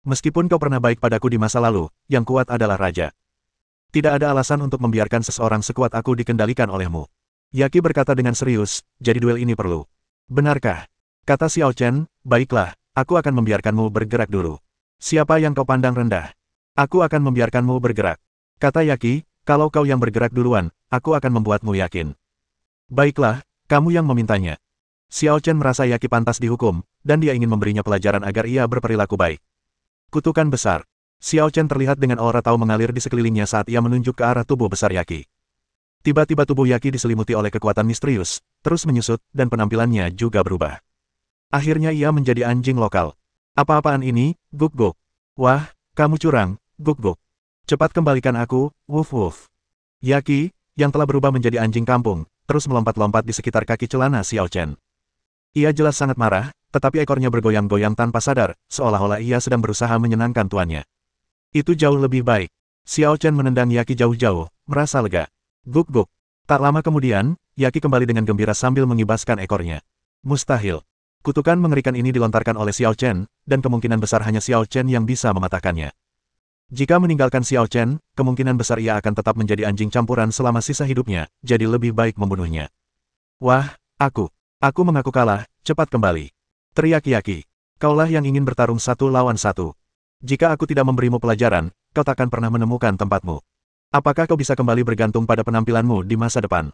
Meskipun kau pernah baik padaku di masa lalu, yang kuat adalah raja. Tidak ada alasan untuk membiarkan seseorang sekuat aku dikendalikan olehmu. Yaqi berkata dengan serius, jadi duel ini perlu. Benarkah? Kata Xiao Chen, baiklah, aku akan membiarkanmu bergerak dulu. Siapa yang kau pandang rendah? Aku akan membiarkanmu bergerak. Kata Yaqi, kalau kau yang bergerak duluan, aku akan membuatmu yakin. Baiklah, kamu yang memintanya. Xiao Chen merasa Yaqi pantas dihukum, dan dia ingin memberinya pelajaran agar ia berperilaku baik. Kutukan besar. Xiao Chen terlihat dengan aura tahu mengalir di sekelilingnya saat ia menunjuk ke arah tubuh besar Yaqi. Tiba-tiba tubuh Yaqi diselimuti oleh kekuatan misterius, terus menyusut, dan penampilannya juga berubah. Akhirnya ia menjadi anjing lokal. Apa-apaan ini, Guk-Guk? Wah, kamu curang, Guk-Guk. Cepat kembalikan aku, wuf-wuf. Yaqi, yang telah berubah menjadi anjing kampung, terus melompat-lompat di sekitar kaki celana Xiao Chen. Ia jelas sangat marah, tetapi ekornya bergoyang-goyang tanpa sadar, seolah-olah ia sedang berusaha menyenangkan tuannya. Itu jauh lebih baik. Xiao Chen menendang Yaqi jauh-jauh, merasa lega. Guk-Guk. Tak lama kemudian, Yaqi kembali dengan gembira sambil mengibaskan ekornya. Mustahil. Kutukan mengerikan ini dilontarkan oleh Xiao Chen, dan kemungkinan besar hanya Xiao Chen yang bisa mematahkannya. Jika meninggalkan Xiao Chen, kemungkinan besar ia akan tetap menjadi anjing campuran selama sisa hidupnya, jadi lebih baik membunuhnya. Wah, aku mengaku kalah, cepat kembali. Teriak Yaqi. Kaulah yang ingin bertarung 1 lawan 1. Jika aku tidak memberimu pelajaran, kau takkan pernah menemukan tempatmu. Apakah kau bisa kembali bergantung pada penampilanmu di masa depan?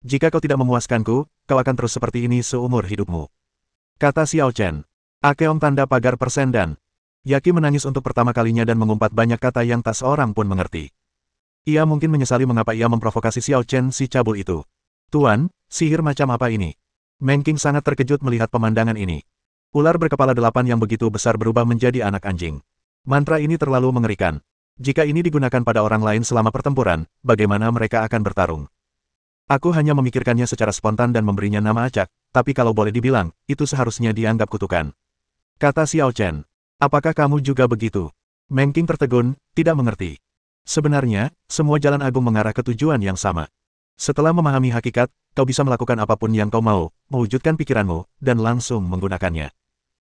Jika kau tidak memuaskanku, kau akan terus seperti ini seumur hidupmu. Kata Xiao Chen. Akeong tanda pagar persen dan Yaqi menangis untuk pertama kalinya dan mengumpat banyak kata yang tak seorang pun mengerti. Ia mungkin menyesali mengapa ia memprovokasi Xiao Chen si cabul itu. Tuan, sihir macam apa ini? Meng Qing sangat terkejut melihat pemandangan ini. Ular berkepala 8 yang begitu besar berubah menjadi anak anjing. Mantra ini terlalu mengerikan. Jika ini digunakan pada orang lain selama pertempuran, bagaimana mereka akan bertarung? Aku hanya memikirkannya secara spontan dan memberinya nama acak, tapi kalau boleh dibilang, itu seharusnya dianggap kutukan. Kata Xiao Chen. Apakah kamu juga begitu? Meng Qing tertegun, tidak mengerti. Sebenarnya, semua jalan agung mengarah ke tujuan yang sama. Setelah memahami hakikat, kau bisa melakukan apapun yang kau mau, mewujudkan pikiranmu, dan langsung menggunakannya.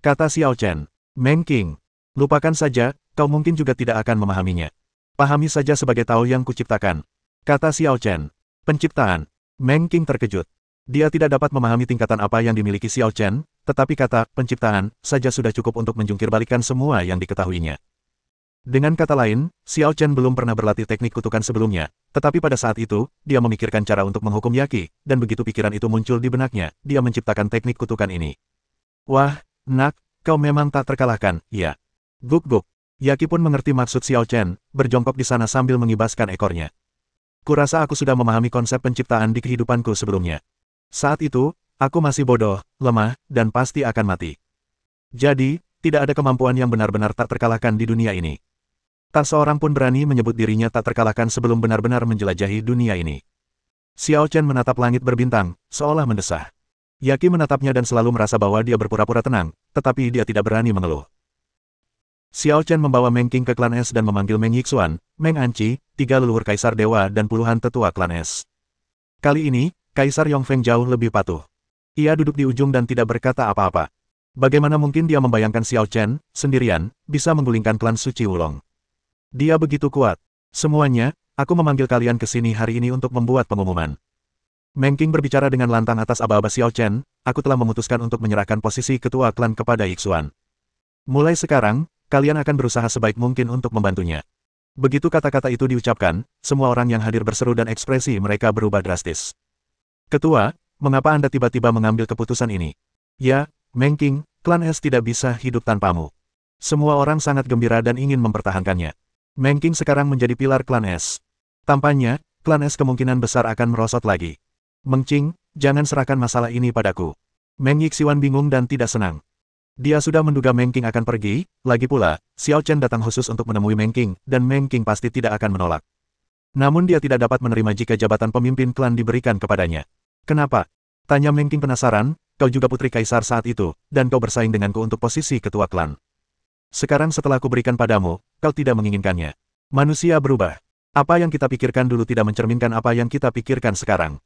Kata Xiao Chen. Meng Qing. Lupakan saja, kau mungkin juga tidak akan memahaminya. Pahami saja sebagai tahu yang kuciptakan. Kata Xiao Chen. Penciptaan. Meng Qing terkejut. Dia tidak dapat memahami tingkatan apa yang dimiliki Xiao Chen, tetapi kata penciptaan saja sudah cukup untuk menjungkir-balikan semua yang diketahuinya. Dengan kata lain, Xiao Chen belum pernah berlatih teknik kutukan sebelumnya, tetapi pada saat itu, dia memikirkan cara untuk menghukum Yaqi, dan begitu pikiran itu muncul di benaknya, dia menciptakan teknik kutukan ini. Wah, nak, kau memang tak terkalahkan, ya. Guk-Guk. Yaqi pun mengerti maksud Xiao Chen, berjongkok di sana sambil mengibaskan ekornya. Kurasa aku sudah memahami konsep penciptaan di kehidupanku sebelumnya. Saat itu, aku masih bodoh, lemah, dan pasti akan mati. Jadi, tidak ada kemampuan yang benar-benar tak terkalahkan di dunia ini. Tak seorang pun berani menyebut dirinya tak terkalahkan sebelum benar-benar menjelajahi dunia ini. Xiao Chen menatap langit berbintang, seolah mendesah. Yaqi menatapnya dan selalu merasa bahwa dia berpura-pura tenang, tetapi dia tidak berani mengeluh. Xiao Chen membawa Meng Qing ke klan Es dan memanggil Meng Yixuan, Meng Anqi, 3 leluhur kaisar dewa dan puluhan tetua klan Es. Kali ini, Kaisar Yongfeng jauh lebih patuh. Ia duduk di ujung dan tidak berkata apa-apa. Bagaimana mungkin dia membayangkan Xiao Chen, sendirian, bisa menggulingkan klan Suci Wulong? Dia begitu kuat. Semuanya, aku memanggil kalian ke sini hari ini untuk membuat pengumuman. Meng Qing berbicara dengan lantang atas aba-aba Xiao Chen, aku telah memutuskan untuk menyerahkan posisi ketua klan kepada Yixuan. Mulai sekarang, kalian akan berusaha sebaik mungkin untuk membantunya. Begitu kata-kata itu diucapkan, semua orang yang hadir berseru dan ekspresi mereka berubah drastis. Ketua, mengapa Anda tiba-tiba mengambil keputusan ini? Ya, Meng Qing, klan Es tidak bisa hidup tanpamu. Semua orang sangat gembira dan ingin mempertahankannya. Meng Qing sekarang menjadi pilar klan Es. Tampaknya, klan Es kemungkinan besar akan merosot lagi. Meng Qing, jangan serahkan masalah ini padaku. Meng Yixuan bingung dan tidak senang. Dia sudah menduga Meng Qing akan pergi, lagi pula, Xiao Chen datang khusus untuk menemui Meng Qing, dan Meng Qing pasti tidak akan menolak. Namun dia tidak dapat menerima jika jabatan pemimpin klan diberikan kepadanya. Kenapa? Tanya Meng Qing penasaran, kau juga putri kaisar saat itu, dan kau bersaing denganku untuk posisi ketua klan. Sekarang setelah kuberikan padamu, kau tidak menginginkannya. Manusia berubah. Apa yang kita pikirkan dulu tidak mencerminkan apa yang kita pikirkan sekarang.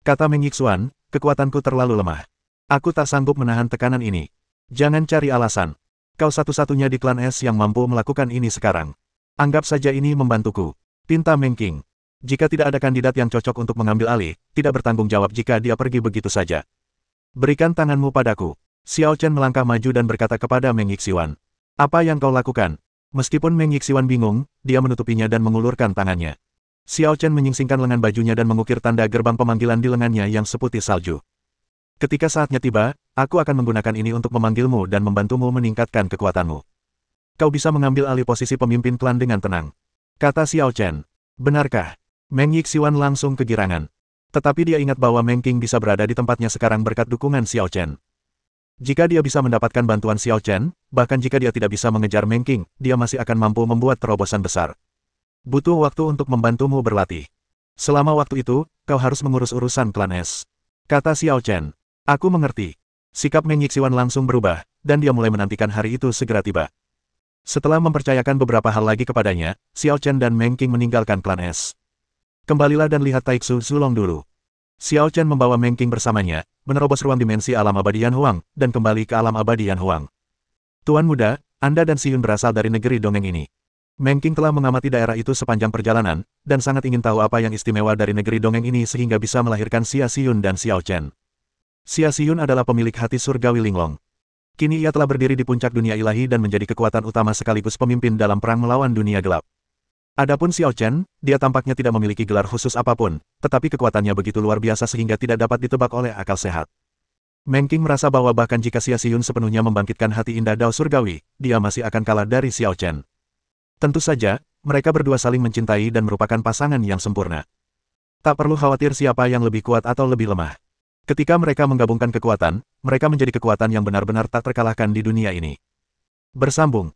Kata Meng Yixuan, kekuatanku terlalu lemah. Aku tak sanggup menahan tekanan ini. Jangan cari alasan. Kau satu-satunya di klan es yang mampu melakukan ini sekarang. Anggap saja ini membantuku. Pinta Meng King. Jika tidak ada kandidat yang cocok untuk mengambil alih, tidak bertanggung jawab jika dia pergi begitu saja. Berikan tanganmu padaku. Xiao Chen melangkah maju dan berkata kepada Meng Yixiwan. Apa yang kau lakukan? Meskipun Meng Yixiwan bingung, dia menutupinya dan mengulurkan tangannya. Xiao Chen menyingsingkan lengan bajunya dan mengukir tanda gerbang pemanggilan di lengannya yang seputih salju. Ketika saatnya tiba, aku akan menggunakan ini untuk memanggilmu dan membantumu meningkatkan kekuatanmu. Kau bisa mengambil alih posisi pemimpin klan dengan tenang. Kata Xiao Chen. Benarkah? Meng Yixiwan langsung kegirangan. Tetapi dia ingat bahwa Meng King bisa berada di tempatnya sekarang berkat dukungan Xiao Chen. Jika dia bisa mendapatkan bantuan Xiao Chen, bahkan jika dia tidak bisa mengejar Meng King, dia masih akan mampu membuat terobosan besar. Butuh waktu untuk membantumu berlatih. Selama waktu itu, kau harus mengurus urusan klan es. Kata Xiao Chen. Aku mengerti. Sikap Meng Yixiwan langsung berubah, dan dia mulai menantikan hari itu segera tiba. Setelah mempercayakan beberapa hal lagi kepadanya, Xiao Chen dan Meng King meninggalkan klan es. Kembalilah dan lihat Taixu Zulong dulu. Xiao Chen membawa Meng King bersamanya, menerobos ruang dimensi alam abadi Yan Huang, dan kembali ke alam abadi Yan Huang. Tuan muda, Anda dan Xiyun berasal dari negeri dongeng ini. Meng King telah mengamati daerah itu sepanjang perjalanan, dan sangat ingin tahu apa yang istimewa dari negeri dongeng ini sehingga bisa melahirkan Xia Xiyun dan Xiao Chen. Xia Xiyun adalah pemilik hati surgawi linglong. Kini ia telah berdiri di puncak dunia ilahi dan menjadi kekuatan utama sekaligus pemimpin dalam perang melawan dunia gelap. Adapun Xiao Chen, dia tampaknya tidak memiliki gelar khusus apapun, tetapi kekuatannya begitu luar biasa sehingga tidak dapat ditebak oleh akal sehat. Meng King merasa bahwa bahkan jika Xia Xiyun sepenuhnya membangkitkan hati indah Dao Surgawi, dia masih akan kalah dari Xiao Chen. Tentu saja, mereka berdua saling mencintai dan merupakan pasangan yang sempurna. Tak perlu khawatir siapa yang lebih kuat atau lebih lemah. Ketika mereka menggabungkan kekuatan, mereka menjadi kekuatan yang benar-benar tak terkalahkan di dunia ini. Bersambung.